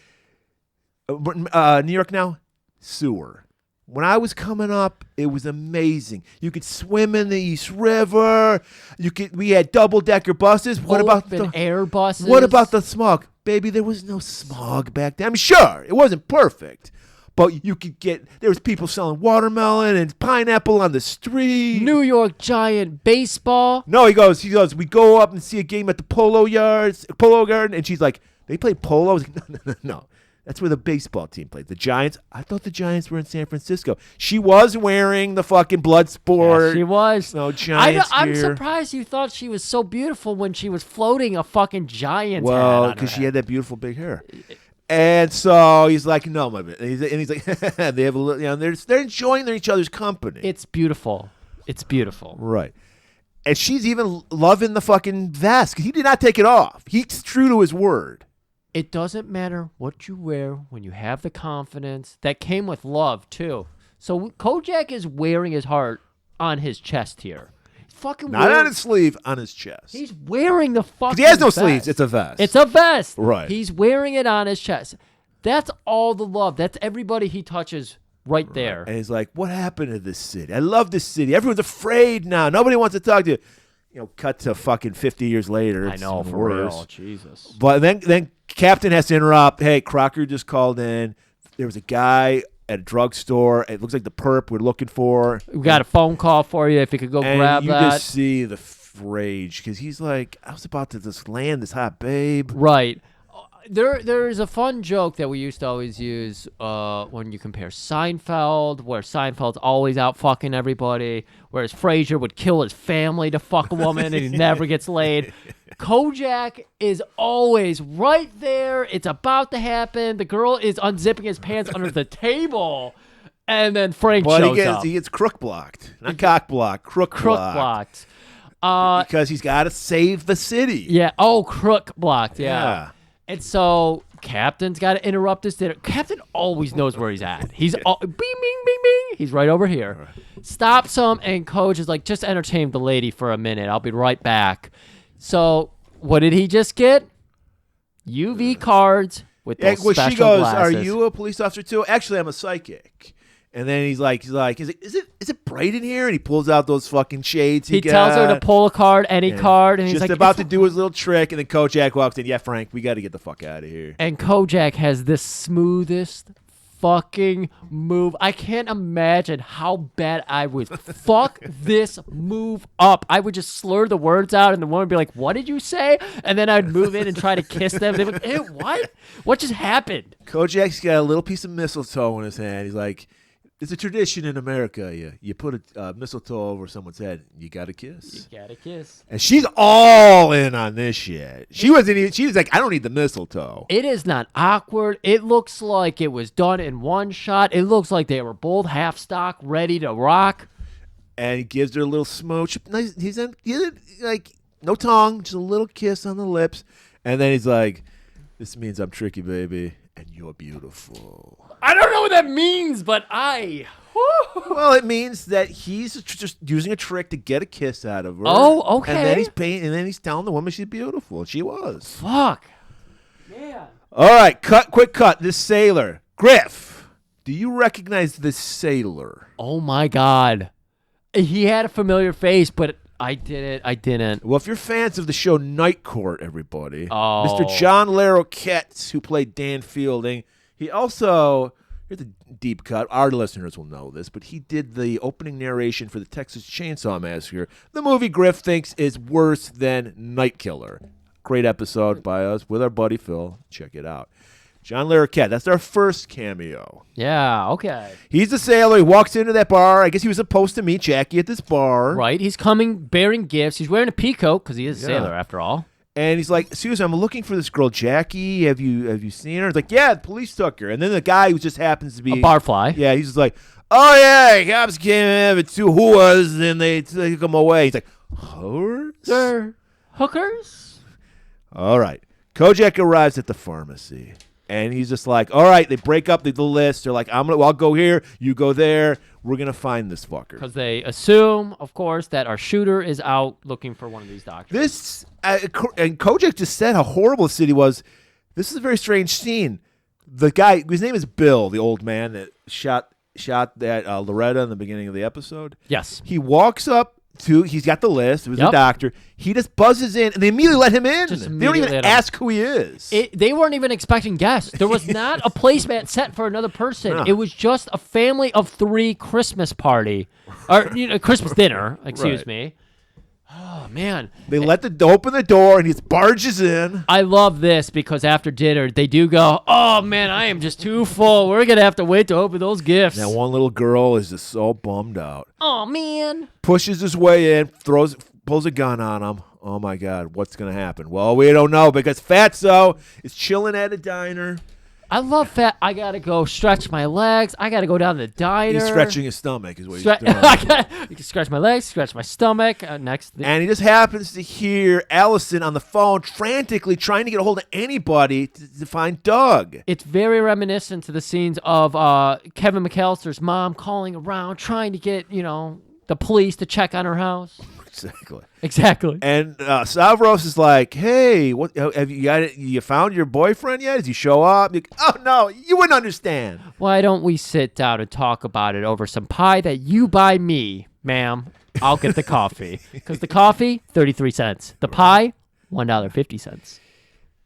New York now, sewer. When I was coming up, it was amazing. You could swim in the East River. We had double-decker buses. What about the air buses? What about the smog? Baby, there was no smog back then. I'm sure it wasn't perfect, but you could there was people selling watermelon and pineapple on the street. New York Giant baseball. No, he goes, we go up and see a game at the Polo Garden, and she's like, they play polo? I was like, no. That's where the baseball team played. The Giants. I thought the Giants were in San Francisco. She was wearing the fucking blood sport. Yeah, she was. No Giants I'm surprised you thought she was so beautiful when she was floating a fucking Giants hat. Well, because she had that beautiful big hair. And so he's like, no, my man. And he's like, they have a little, they're enjoying each other's company. It's beautiful. It's beautiful. Right. And she's even loving the fucking vest. He did not take it off. He's true to his word. It doesn't matter what you wear when you have the confidence. That came with love, too. So Kojak is wearing his heart on his chest here. Not on his sleeve, on his chest. He's wearing the fucking he has no vest. sleeves. It's a vest. It's a vest. Right. He's wearing it on his chest. That's all the love. That's everybody he touches right there. And he's like, what happened to this city? I love this city. Everyone's afraid now. Nobody wants to talk to you. Cut to fucking 50 years later. I know, for real. Jesus. But then Captain has to interrupt. Hey, Crocker just called in. There was a guy at a drugstore. It looks like the perp we're looking for. We got a phone call for you if you could go grab that. And you just see the rage because he's like, I was about to just land this hot babe. Right. There is a fun joke that we used to always use when you compare Seinfeld, where Seinfeld's always out fucking everybody, whereas Frasier would kill his family to fuck a woman and he never gets laid. Kojak is always right there. It's about to happen. The girl is unzipping his pants under the table, and then Frank shows up. He gets crook blocked. Not cock blocked, crook blocked. Because he's got to save the city. Yeah. Oh, crook blocked. Yeah. And so Captain's got to interrupt his dinner. Captain always knows where he's at. He's bing, bing, bing, bing. He's right over here. Stops him, and Coach is like, just entertain the lady for a minute. I'll be right back. So what did he just get? UV cards with those special she goes, glasses. Are you a police officer too? Actually, I'm a psychic. And then he's like, is it bright in here? And he pulls out those fucking shades. He tells her to pull a card, any card, and he's just like, about to do his little trick. And then Kojak walks in. Yeah, Frank, we got to get the fuck out of here. And Kojak has the smoothest fucking move. I can't imagine how bad I would fuck this move up. I would just slur the words out, and the woman would be like, "What did you say?" And then I'd move in and try to kiss them. They'd be like, "Ew, what? What just happened?" Kojak's got a little piece of mistletoe in his hand. He's like, it's a tradition in America. You put a mistletoe over someone's head, you got to kiss. You got to kiss. And she's all in on this shit. She was like, I don't need the mistletoe. It is not awkward. It looks like it was done in one shot. It looks like they were both half stock, ready to rock. And he gives her a little smooch. He's like, no tongue, just a little kiss on the lips. And then he's like, this means I'm tricky, baby, and you're beautiful. I don't know what that means, but Well, it means that he's just using a trick to get a kiss out of her. Oh, okay. And then he's telling the woman she's beautiful. She was. Fuck. Man. All right, quick cut. This sailor, Griff. Do you recognize this sailor? Oh my God. He had a familiar face, but I didn't. Well, if you're fans of the show Night Court, everybody, Oh. Mr. John Larroquette, who played Dan Fielding, he also, here's a deep cut, our listeners will know this, but he did the opening narration for the Texas Chainsaw Massacre, the movie Griff thinks is worse than Night Killer. Great episode by us with our buddy Phil. Check it out. John Larroquette, that's our first cameo. Yeah, okay. He's the sailor. He walks into that bar. I guess he was supposed to meet Jackie at this bar. Right. He's coming bearing gifts. He's wearing a peacoat because he is a sailor after all. And he's like, Susan, I'm looking for this girl, Jackie. Have you seen her? It's like, yeah, the police took her. And then the guy who just happens to be A barfly. Yeah, he's just like, oh yeah, cops came in with two whoas and they took them away. He's like, whores? They're hookers? All right. Kojak arrives at the pharmacy. And he's just like, all right, they break up the list. They're like, I'll go here, you go there. We're going to find this fucker. Because they assume, of course, that our shooter is out looking for one of these doctors. This, and Kojak just said how horrible the city was. This is a very strange scene. The guy, his name is Bill, the old man that shot that Loretta in the beginning of the episode. Yes. He walks up to, he's got the list. It was the doctor. He just buzzes in, and they immediately let him in. They don't even ask who he is. They weren't even expecting guests. There was not a placemat set for another person. No. It was just a family of 3 Christmas party. Or Christmas dinner, excuse me. Oh, man. They open the door, and he just barges in. I love this because after dinner, they do go, oh, man, I am just too full. We're going to have to wait to open those gifts. That one little girl is just so bummed out. Oh, man. Pushes his way in, pulls a gun on him. Oh, my God, what's going to happen? Well, we don't know because Fatso is chilling at a diner. I love fat. I got to go stretch my legs. I got to go down to the diner. He's stretching his stomach is what he's doing. You can stretch my legs, stretch my stomach. Next. And he just happens to hear Allison on the phone frantically trying to get a hold of anybody to find Doug. It's very reminiscent to the scenes of Kevin McAllister's mom calling around trying to get, the police to check on her house. Exactly. And Stavros is like, "Hey, what have you got? You found your boyfriend yet? Does he show up?" Like, oh no, you wouldn't understand. Why don't we sit down and talk about it over some pie that you buy me, ma'am? I'll get the coffee because the coffee 33 cents, the pie $1.50.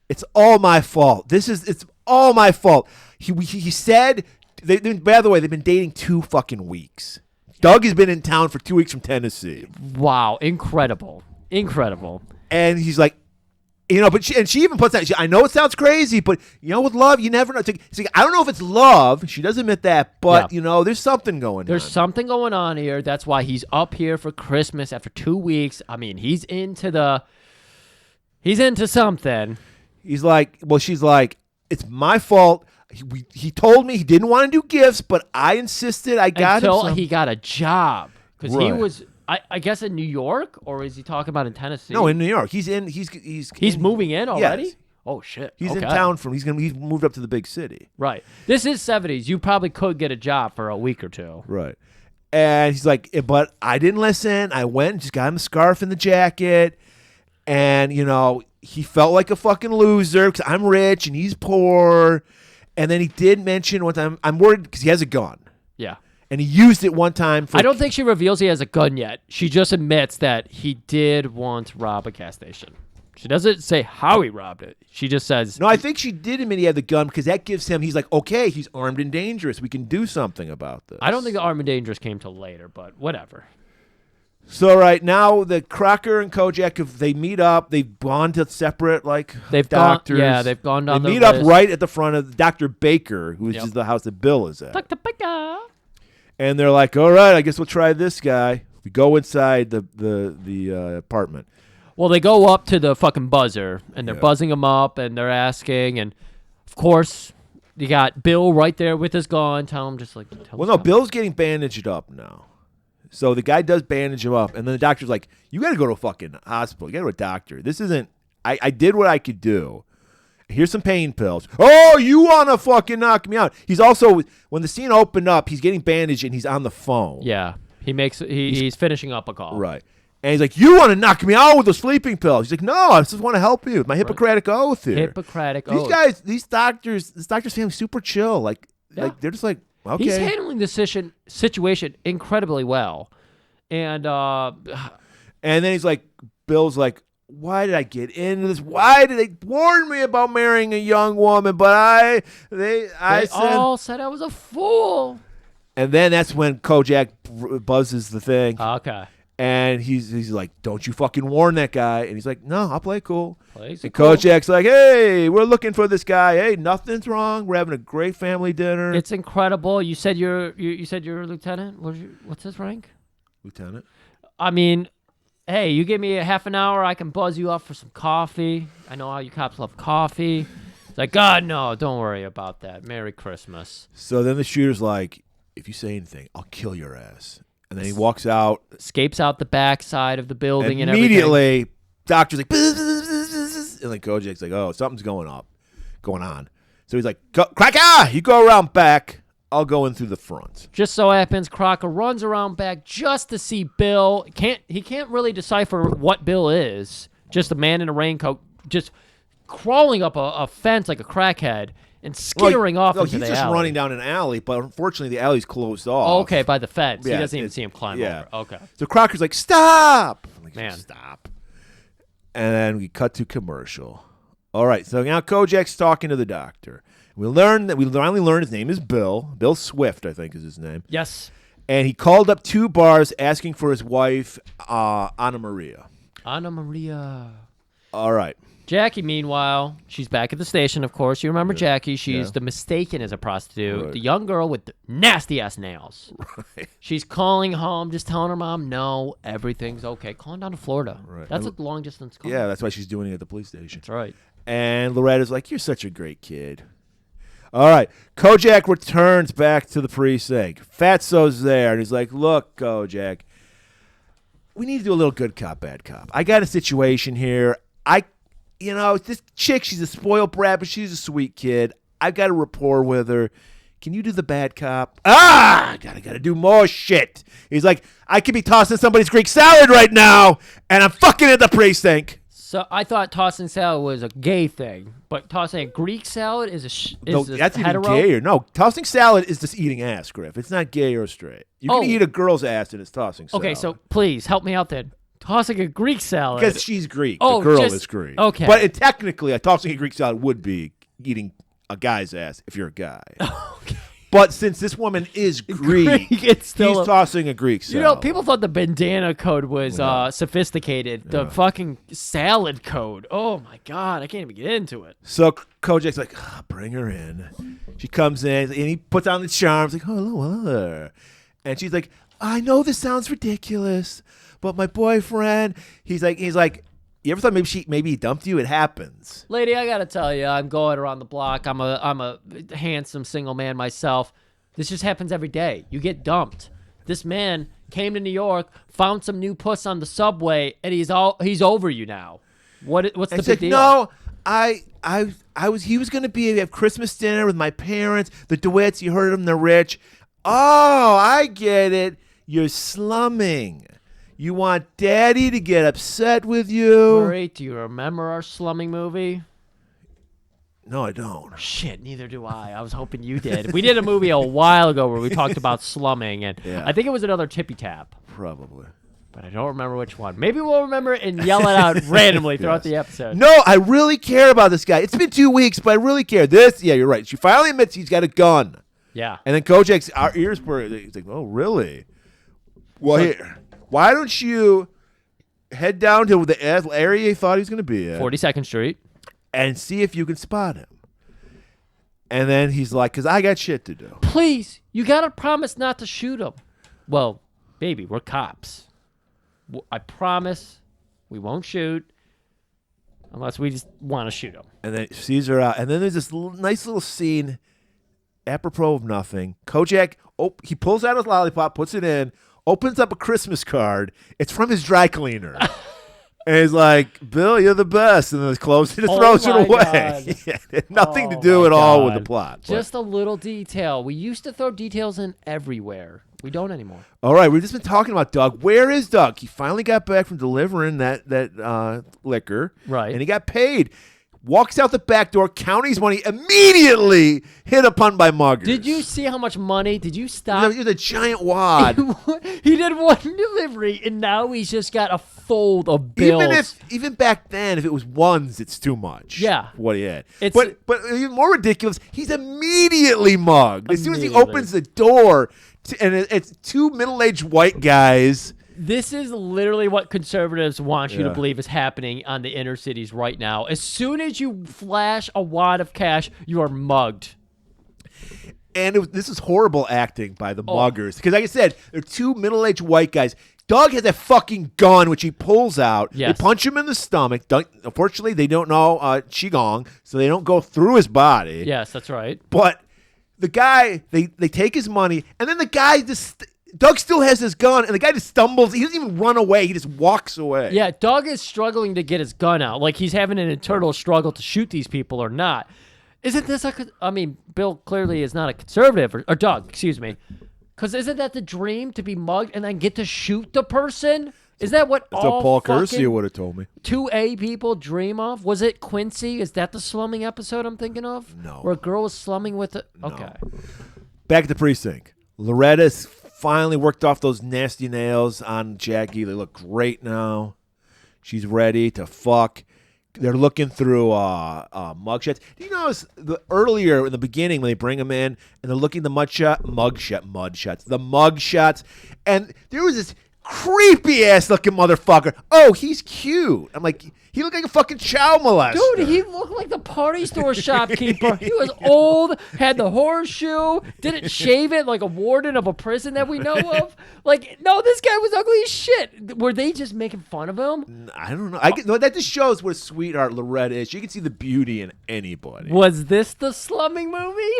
It's all my fault. It's all my fault. He said. By the way, they've been dating 2 fucking weeks. Doug has been in town for 2 weeks from Tennessee. Wow, incredible. And he's like, but she even puts that. I know it sounds crazy, but with love, you never know. It's like, I don't know if it's love. She does admit that, but there's something going on. There's something going on here. That's why he's up here for Christmas after 2 weeks. I mean, he's into something. He's like, well, she's like, it's my fault. He told me he didn't want to do gifts, but I insisted. I got him until he got a job because he Right. was, I guess, in New York, or is he talking about in Tennessee? No, in New York. He's moving in already. Yes. Oh shit! He's in Okay. town he's moved up to the big city. Right. This is 70s. You probably could get a job for a week or 2. Right. And he's like, but I didn't listen. I went and just got him a scarf and the jacket. And, he felt like a fucking loser because I'm rich and he's poor. And then he did mention one time, I'm worried because he has a gun. Yeah. And he used it one time for... I don't think she reveals he has a gun yet. She just admits that he did once rob a gas station. She doesn't say how he robbed it. She just says... No, I think she did admit he had the gun because that gives him... He's like, okay, he's armed and dangerous. We can do something about this. I don't think the armed and dangerous came till later, but whatever. So right now, the Crocker and Kojak, if they meet up, they've gone to separate doctors. They've gone down. They meet list. up right at the front of Dr. Baker, who is Yep. just the house that Bill is at. Dr. Baker. And they're like, all right, I guess we'll try this guy. We go inside the apartment. Well, they go up to the fucking buzzer, and they're Yeah. buzzing him up, and they're asking, and of course, you got Bill right there with his gun. Tell him just like. Well, no, Bill's getting bandaged up now. So the guy does bandage him up, and then the doctor's like, you got to go to a fucking hospital. You got to go to a doctor. This isn't, I did what I could do. Here's some pain pills. Oh, you want to fucking knock me out. He's also, when the scene opened up, he's getting bandaged, and he's on the phone. Yeah, he's finishing up a call. Right. And he's like, you want to knock me out with those sleeping pills. He's like, no, I just want to help you with my Hippocratic oath here. Hippocratic oath. These guys, this doctor's family's super chill. Like they're just like, okay. He's handling the situation incredibly well. And And then he's like, Bill's like, why did I get into this? Why did they warn me about marrying a young woman? But they all said I was a fool. And then that's when Kojak buzzes the thing. Okay. And he's like, don't you fucking warn that guy. And he's like, no, I'll play cool. And cool. Kojak's like, hey, we're looking for this guy. Hey, nothing's wrong. We're having a great family dinner. It's incredible. You said you're a lieutenant. What's his rank? Lieutenant. I mean, hey, you give me a half an hour, I can buzz you up for some coffee. I know how you cops love coffee. It's like, God, no, don't worry about that. Merry Christmas. So then the shooter's like, if you say anything, I'll kill your ass. And then he walks out. Escapes out the back side of the building and everything. Immediately, doctor's like, and then Kojak's like, oh, something's going on. So he's like, Cracker, you go around back. I'll go in through the front. Just so happens, Crocker runs around back just to see Bill. He can't really decipher what Bill is. Just a man in a raincoat, just crawling up a fence like a crackhead. And skittering off into the alley. He's just running down an alley, but unfortunately the alley's closed off. Oh, okay, by the fence. Yeah, he doesn't even see him climb over. Okay. So Crocker's like, stop! I'm like, man, stop. And then we cut to commercial. All right, so now Kojak's talking to the doctor. We finally learned his name is Bill. Bill Swift, I think is his name. Yes. And he called up 2 bars asking for his wife, Anna Maria. Anna Maria. All right. Jackie, meanwhile, she's back at the station, of course. You remember Jackie. She's the mistaken as a prostitute. Right. The young girl with the nasty-ass nails. Right. She's calling home, just telling her mom, no, everything's okay. Calling down to Florida. Right. That's a long-distance call. Yeah, that's why she's doing it at the police station. That's right. And Loretta's like, you're such a great kid. All right. Kojak returns back to the precinct. Fatso's there, and he's like, look, Kojak, we need to do a little good cop, bad cop. I got a situation here. This chick, she's a spoiled brat, but she's a sweet kid. I've got a rapport with her. Can you do the bad cop? I gotta do more shit. He's like, I could be tossing somebody's Greek salad right now, and I'm fucking at the precinct. So I thought tossing salad was a gay thing, but tossing a Greek salad is that's hetero? even gayer. No, tossing salad is just eating ass, Griff. It's not gay or straight. You can eat a girl's ass and it's tossing salad. Okay, so please help me out then. Tossing a Greek salad. Because she's Greek. Oh, the girl is Greek. Okay. But technically, tossing a Greek salad would be eating a guy's ass if you're a guy. Okay. But since this woman is Greek, it's still he's tossing a Greek salad. People thought the bandana code was sophisticated. The fucking salad code. Oh, my God. I can't even get into it. So Kojak's like, bring her in. She comes in, and he puts on the charms, like, hello. And she's like, I know this sounds ridiculous, but my boyfriend, he's like, you ever thought maybe he dumped you? It happens. Lady, I gotta tell you, I'm going around the block. I'm a handsome single man myself. This just happens every day. You get dumped. This man came to New York, found some new puss on the subway, and he's over you now. What's the big deal? No, he was gonna have Christmas dinner with my parents, the DeWitts. You heard them, they're rich. Oh, I get it. You're slumming. You want Daddy to get upset with you. Murray, do you remember our slumming movie? No, I don't. Shit, neither do I. I was hoping you did. We did a movie a while ago where we talked about slumming, and I think it was another Tippy-Tap. Probably. But I don't remember which one. Maybe we'll remember it and yell it out randomly throughout the episode. No, I really care about this guy. It's been 2 weeks, but I really care. You're right. She finally admits he's got a gun. Yeah. And then Kojak's ears were, he's like, oh, really? Well, here, why don't you head down to the area he thought he was going to be at. 42nd Street. And see if you can spot him. And then he's like, because I got shit to do. Please, you got to promise not to shoot him. Well, baby, we're cops. I promise we won't shoot unless we just want to shoot him. And then sees her out. And then there's this nice little scene, apropos of nothing. Kojak, he pulls out his lollipop, puts it in, opens up a Christmas card. It's from his dry cleaner. And he's like, Bill, you're the best. And then he closes it and throws it away. Yeah, nothing to do at all with the plot. Just a little detail. We used to throw details in everywhere. We don't anymore. All right, we've just been talking about Doug. Where is Doug? He finally got back from delivering that liquor. Right. And he got paid. walks out the back door, counting his money, immediately hit upon by muggers. Did you see how much money? Did you stop? It was a giant wad. He did one delivery, and now he's just got a fold of bills. Even back then, if it was ones, it's too much. Yeah. What he had. It's- But even more ridiculous, he's immediately mugged. As soon as he Immediately. opens the door, and it's two middle-aged white guys. This is literally what conservatives want you to Yeah. believe is happening on the inner cities right now. As soon as you flash a wad of cash, you are mugged. And this is horrible acting by the Oh. muggers. Because like I said, they're two middle-aged white guys. Doug has a fucking gun, which he pulls out. Yes. They punch him in the stomach. Unfortunately, they don't know Qigong, so they don't go through his body. Yes, that's right. But the guy, they take his money, and then the guy Doug still has his gun, and the guy just stumbles. He doesn't even run away. He just walks away. Yeah, Doug is struggling to get his gun out. Like he's having an internal struggle to shoot these people or not. Isn't this I mean, Bill clearly is not a conservative, or Doug, excuse me. Because isn't that the dream, to be mugged and then get to shoot the person? Is that what That's all what Paul fucking Kersey would have told me. 2A people dream of? Was it Quincy? Is that the slumming episode I'm thinking of? No. Where a girl was slumming with it? Okay. Back at the precinct. Loretta's finally worked off those nasty nails on Jackie. They look great now. She's ready to fuck. They're looking through mugshots. Do you notice earlier in the beginning when they bring them in and they're looking at the mugshots, and there was this creepy ass looking motherfucker. Oh, he's cute. I'm like, he looked like a fucking child molester. Dude, he looked like the party store shopkeeper. He was old, had the horseshoe, didn't shave it like a warden of a prison that we know of. Like, no, this guy was ugly as shit. Were they just making fun of him? I don't know. That just shows what a sweetheart Loretta is. You can see the beauty in anybody. Was this the slumming movie?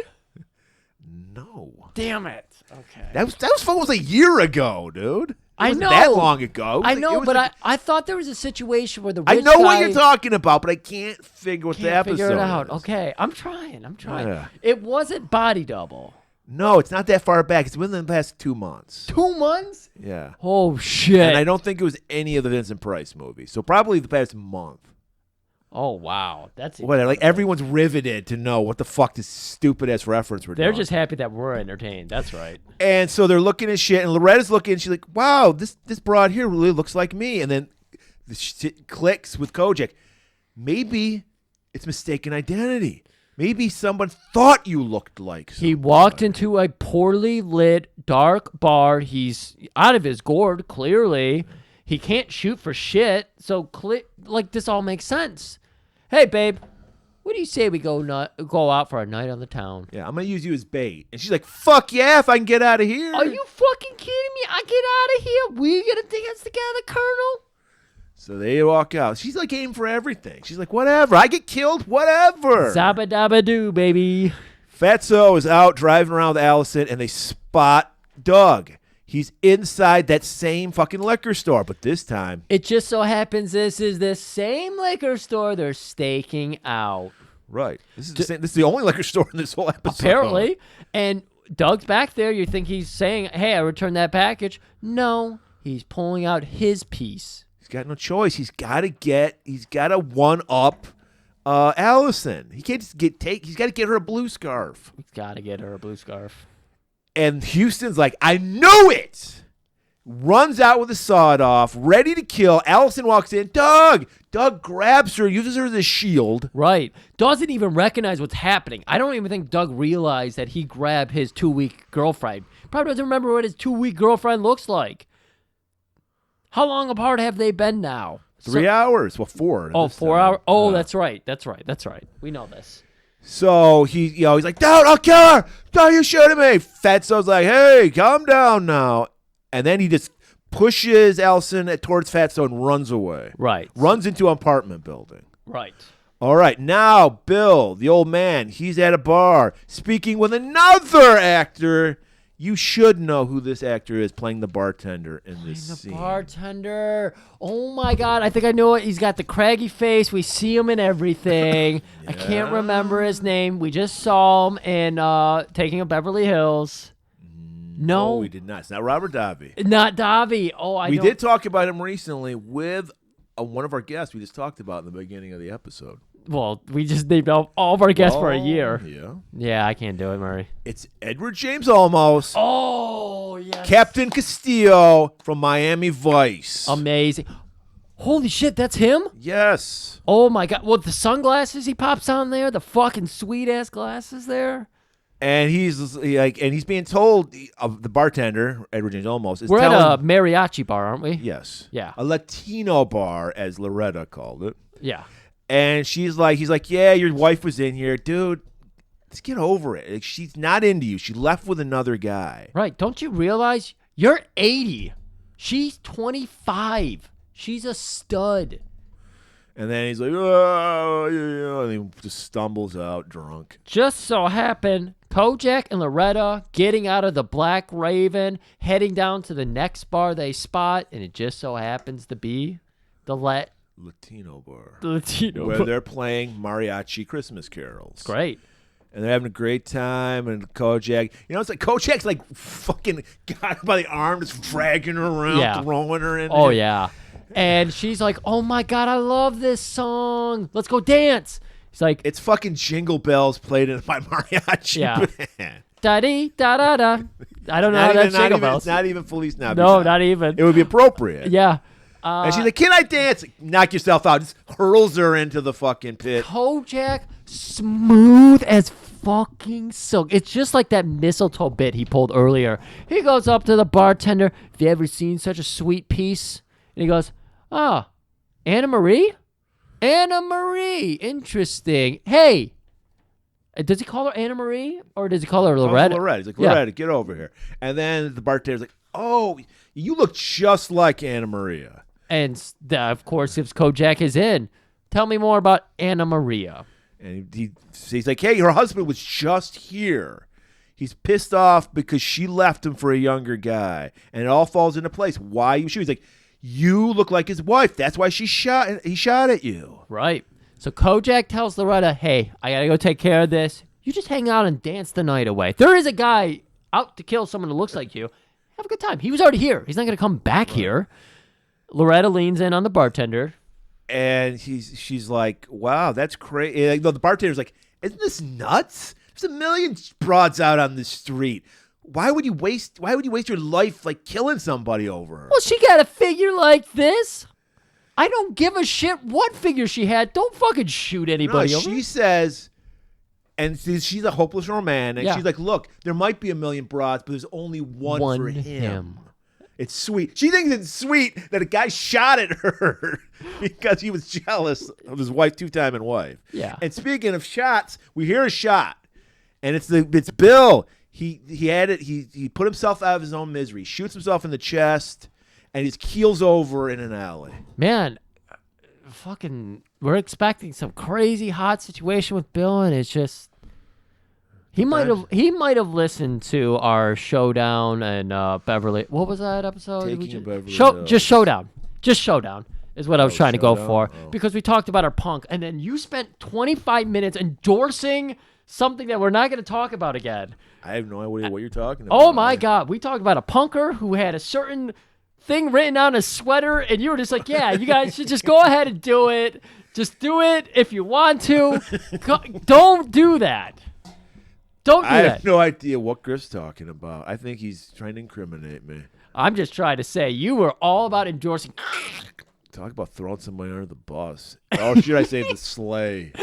No. Damn it. Okay. That was almost a year ago, dude. I wasn't know. that long ago. I know, but I thought there was a situation where the rich I know what guy you're talking about, but I can't figure what the can't episode figure it out. is. Okay, I'm trying. Yeah. It wasn't Body Double. No, it's not that far back. It's within the past 2 months. 2 months? Yeah. Oh shit! And I don't think it was any of the Vincent Price movies. So probably the past month. Oh wow, that's Whatever. Like everyone's riveted to know what the fuck this stupid ass reference we're doing. They're just happy that we're entertained. That's right. And so they're looking at shit, and Loretta's looking, and she's like, wow, this broad here really looks like me. And then the shit clicks with Kojak. Maybe it's mistaken identity. Maybe someone thought you looked like someone. He walked into a poorly lit, dark bar. He's out of his gourd, clearly. He can't shoot for shit. So, like, this all makes sense. Hey, babe, what do you say we go out for a night on the town? Yeah, I'm going to use you as bait. And she's like, fuck yeah, if I can get out of here. Are you fucking kidding me? I get out of here. We gonna dance together, Colonel? So they walk out. She's like game for everything. She's like, whatever. I get killed, whatever. Zabba dabba doo, baby. Fatso is out driving around with Allison, and they spot Doug. He's inside that same fucking liquor store, but this time... It just so happens this is the same liquor store they're staking out. Right. This is the only liquor store in this whole episode. Apparently. And Doug's back there. You think he's saying, hey, I returned that package. No, he's pulling out his piece. He's got no choice. He's got to one-up Allison. He can't just he's got to get her a blue scarf. He's got to get her a blue scarf. And Houston's like, I knew it! Runs out with a sawed-off, ready to kill. Allison walks in. Doug! Doug grabs her, uses her as a shield. Right. Doesn't even recognize what's happening. I don't even think Doug realized that he grabbed his 2-week girlfriend. Probably doesn't remember what his 2-week girlfriend looks like. How long apart have they been now? 3 hours. Well, 4. Oh, this 4 time. hours. Oh, that's right. We know this. So he's like, dude, I'll kill her. Don't you shooting me? Fatso's like, hey, calm down now. And then he just pushes Allison towards Fatso and runs away. Right. Runs into an apartment building. Right. All right, now Bill, the old man, he's at a bar speaking with another actor. You should know who this actor is playing the bartender in this scene. Bartender. Oh my God. I think I know it. He's got the craggy face. We see him in everything. I can't remember his name. We just saw him in Taking of Beverly Hills. No. we did not. It's not Robert Davi. Not Davi. Oh, We did talk about him recently with one of our guests we just talked about in the beginning of the episode. Well, we just named all of our guests for a Oh, year. Yeah. Yeah, I can't do it, Murray. It's Edward James Olmos, Oh, yes. Captain Castillo from Miami Vice. Amazing. Holy shit, that's him? Yes. Oh, my God. Well, the sunglasses he pops on there, the fucking sweet-ass glasses there. And he's being told of the bartender, Edward James Olmos, is We're telling at a mariachi bar, aren't we? yes. Yeah. A Latino bar, as Loretta called it. Yeah. And he's like, yeah, your wife was in here. Dude, let's get over it. Like, she's not into you. She left with another guy. Right. Don't you realize you're 80? She's 25. She's a stud. And then he's like, oh, yeah, and he just stumbles out drunk. Just so happened, Kojak and Loretta getting out of the Black Raven, heading down to the next bar they spot, and it just so happens to be the Latino bar. Latino Where bar. they're playing mariachi Christmas carols. Great. And they're having a great time, and Kojak, it's like Kojak's like fucking got her by the arm, just dragging her around, Yeah. throwing her in. Oh, there. yeah. And she's like, oh, my God, I love this song. Let's go dance. He's like, It's fucking Jingle Bells played in my mariachi Yeah. band. da-dee, da-da-da. I don't know how that's Jingle Bells. Not even Feliz Navidad. No, not even. It would be appropriate. Yeah. And she's like, can I dance? Knock yourself out. Just hurls her into the fucking pit. Kojak, smooth as fucking silk. It's just like that mistletoe bit he pulled earlier. He goes up to the bartender. Have you ever seen such a sweet piece? And he goes, oh, Anna Marie? Anna Marie. Interesting. Hey. Does he call her Anna Marie? Or does he call her Loretta? Loretta. He's like, Yeah. Loretta, get over here. And then the bartender's like, oh, you look just like Anna Maria. And of course, if Kojak is in, tell me more about Anna Maria. And he's like, hey, her husband was just here. He's pissed off because she left him for a younger guy. And it all falls into place. Why you shoot? He's like, you look like his wife. That's why he shot at you. Right. So Kojak tells Loretta, hey, I got to go take care of this. You just hang out and dance the night away. If there is a guy out to kill someone who looks like you, have a good time. He was already here. He's not going to come back here. Loretta leans in on the bartender. And she's like, wow, that's crazy. The bartender's like, isn't this nuts? There's a million broads out on the street. Why would you waste your life like killing somebody over her? Well, she got a figure like this. I don't give a shit what figure she had. Don't fucking shoot anybody No, over. she says, and she's a hopeless romantic. Yeah. She's like, look, there might be a million broads, but there's only one for him. him. It's sweet. She thinks it's sweet that a guy shot at her because he was jealous of his wife, two-timing wife. Yeah. And speaking of shots, we hear a shot, and it's Bill. He had it. He put himself out of his own misery. Shoots himself in the chest, and he just keels over in an alley. Man, fucking, we're expecting some crazy hot situation with Bill, and it's just he might have listened to our showdown and Beverly. What was that episode? Taking a Beverly Hills. Just showdown is what I was trying to go Showdown? for Oh. because we talked about our punk, and then you spent 25 minutes endorsing something that we're not going to talk about again. I have no idea what you're talking about. Oh my God, we talked about a punker who had a certain thing written on his sweater, and you were just like, yeah, you guys should just go ahead and do it. Just do it if you want to. Don't do that. Don't do I that. have no idea what Griff's talking about. I think he's trying to incriminate me. I'm just trying to say you were all about endorsing. Talk about throwing somebody under the bus. Or should I say the sleigh?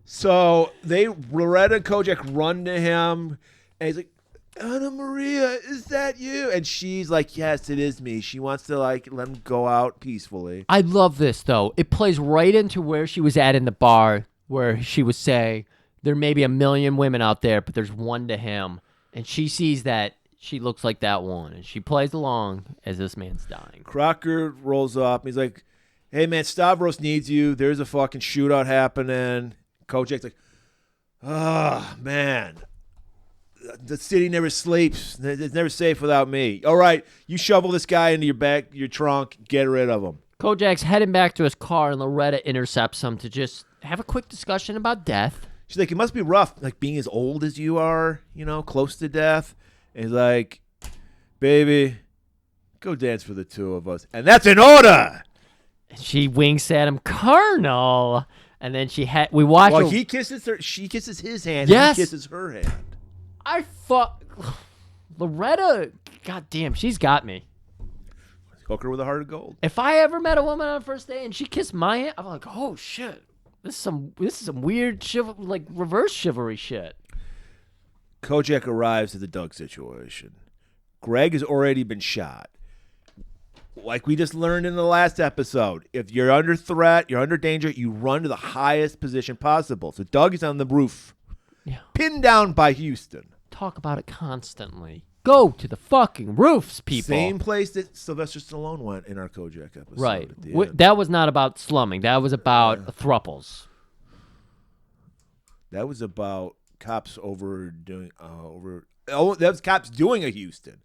So Loretta and Kojak run to him, and he's like, Anna Maria, is that you? And she's like, yes, it is me. She wants to like let him go out peacefully. I love this, though. It plays right into where she was at in the bar, where she was saying, there may be a million women out there, but there's one to him. And she sees that she looks like that one, and she plays along as this man's dying. Crocker rolls up. He's like, hey, man, Stavros needs you. There's a fucking shootout happening. Kojak's like, oh, man. The city never sleeps. It's never safe without me. All right, you shovel this guy into your trunk. Get rid of him. Kojak's heading back to his car, and Loretta intercepts him to just have a quick discussion about death. She's like, it must be rough, like being as old as you are, close to death. And he's like, baby, go dance for the two of us. And that's an order. She winks at him, Colonel. And then we watch. Well, he kisses her. She kisses his hand. Yes. He kisses her hand. Loretta, goddamn, she's got me. Hook her with a heart of gold. If I ever met a woman on a first date and she kissed my hand, I'm like, oh shit, this is some weird reverse chivalry shit. Kojak arrives at the Doug situation. Greg has already been shot. Like we just learned in the last episode, if you're under threat, you're under danger, you run to the highest position possible. So Doug is on the roof, pinned down by Houston. Talk about it constantly. Go to the fucking roofs, people. Same place that Sylvester Stallone went in our Kojak episode. Right. That was not about slumming. That was about thruples. That was about cops that was cops doing a Houston.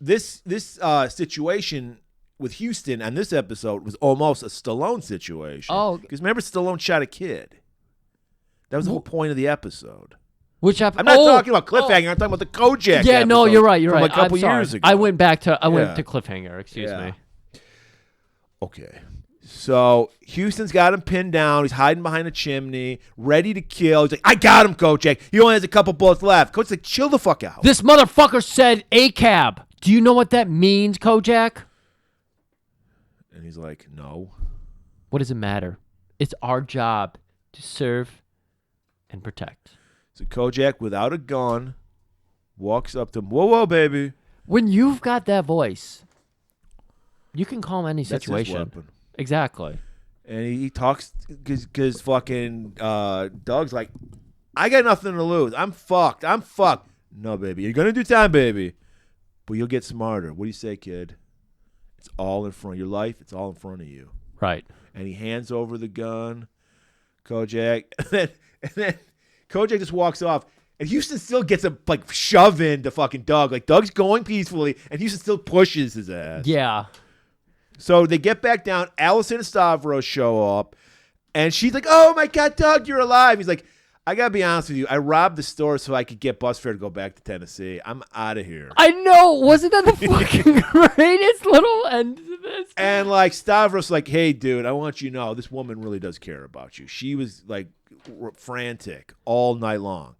This situation with Houston on this episode was almost a Stallone situation. Oh, because remember Stallone shot a kid. That was the whole point of the episode. I'm not talking about Cliffhanger. I'm talking about the Kojak. Yeah, no, you're right. You're from right. A couple I'm sorry. years ago. I went to Cliffhanger. Excuse me. Okay. So Houston's got him pinned down. He's hiding behind a chimney, ready to kill. He's like, I got him, Kojak. He only has a couple bullets left. Coach's like, chill the fuck out. This motherfucker said ACAB. Do you know what that means, Kojak? And he's like, no. What does it matter? It's our job to serve and protect. So Kojak, without a gun, walks up to him. Whoa, whoa, baby. When you've got that voice, you can calm any That's situation. his weapon. Exactly. And he talks because fucking Doug's like, I got nothing to lose. I'm fucked. No, baby. You're going to do time, baby. But you'll get smarter. What do you say, kid? It's all in front of your life. It's all in front of you. Right. And he hands over the gun, Kojak. And then Kojak just walks off. And Houston still gets a shove into fucking Doug. Like, Doug's going peacefully, and Houston still pushes his ass. Yeah. So they get back down. Allison and Stavros show up. And she's like, oh, my God, Doug, you're alive. He's like, I got to be honest with you. I robbed the store so I could get bus fare to go back to Tennessee. I'm out of here. I know. Wasn't that the fucking greatest little end to this? And, Stavros like, hey, dude, I want you to know this woman really does care about you. She was, frantic all night long.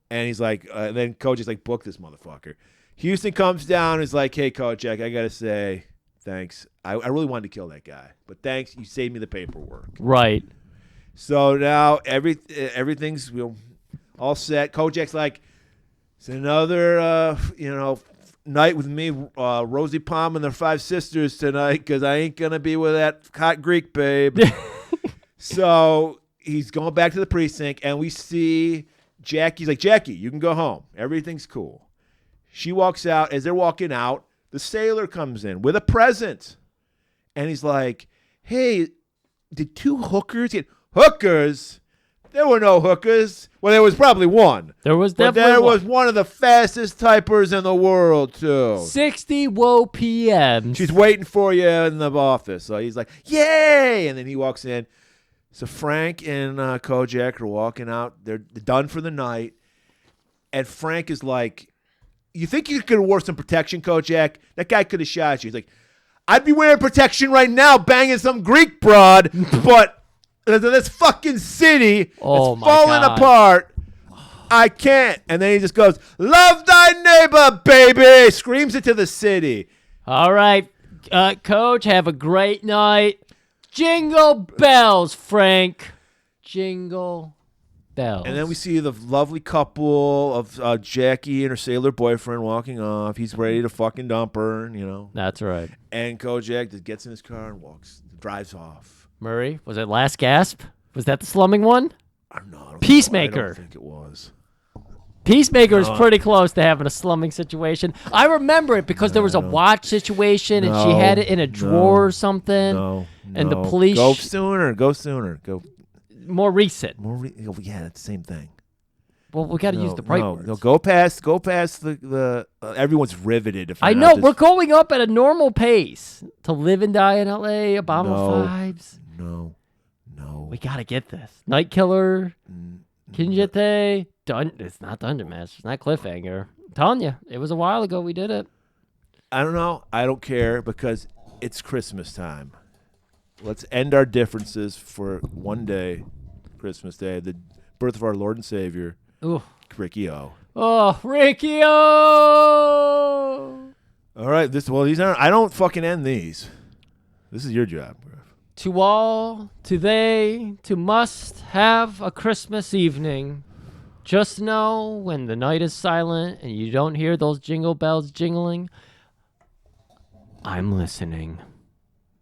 And he's like, then Kojak's like, book this motherfucker. Houston comes down and is like, hey, Kojak, I got to say, thanks. I really wanted to kill that guy. But thanks. You saved me the paperwork. Right. So now everything's all set. Kojak's like, it's another, night with me, Rosie Palm and their 5 sisters tonight because I ain't going to be with that hot Greek babe. So he's going back to the precinct, and we see Jackie's like, Jackie, you can go home. Everything's cool. She walks out. As they're walking out, the sailor comes in with a present. And he's like, hey, did 2 hookers get hookers? There were no hookers. Well, there was probably one. There was but definitely there was one of the fastest typers in the world, too. 60 PM. She's waiting for you in the office. So he's like, yay! And then he walks in. So Frank and Kojak are walking out. They're done for the night. And Frank is like, you think you could have wore some protection, Kojak? That guy could have shot you. He's like, I'd be wearing protection right now banging some Greek broad, but this fucking city is falling apart. I can't. And then he just goes, love thy neighbor, baby. Screams it to the city. All right, Coach, have a great night. Jingle bells, Frank. Jingle bells. And then we see the lovely couple of Jackie and her sailor boyfriend walking off. He's ready to fucking dump her, That's right. And Kojak just gets in his car and drives off. Murray, was it Last Gasp? Was that the slumming one? I don't know. Peacemaker. I don't think it was. Peacemaker is pretty close to having a slumming situation. I remember it because there was a watch situation and she had it in a drawer or something. No. And the police. Go sooner. Go. More recent. Yeah, it's the same thing. Well, we got to use the right words. No, go past the everyone's riveted. I know, we're going up at a normal pace. To Live and Die in L.A., Obama Vibes. No. We got to get this. Night Killer, Kinjete, it's not Dungeon Master. It's not Cliffhanger. I'm telling you, it was a while ago we did it. I don't know. I don't care because it's Christmas time. let's end our differences for one day, Christmas Day, the birth of our Lord and Savior, Ooh. Ricky O. Oh, Ricky O! All right, these aren't. I don't fucking end these. This is your job, bro. To all, to they, to must have a Christmas evening. Just know when the night is silent and you don't hear those jingle bells jingling, I'm listening.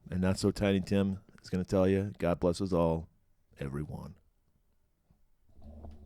And Not So Tiny Tim is going to tell you, God bless us all, everyone.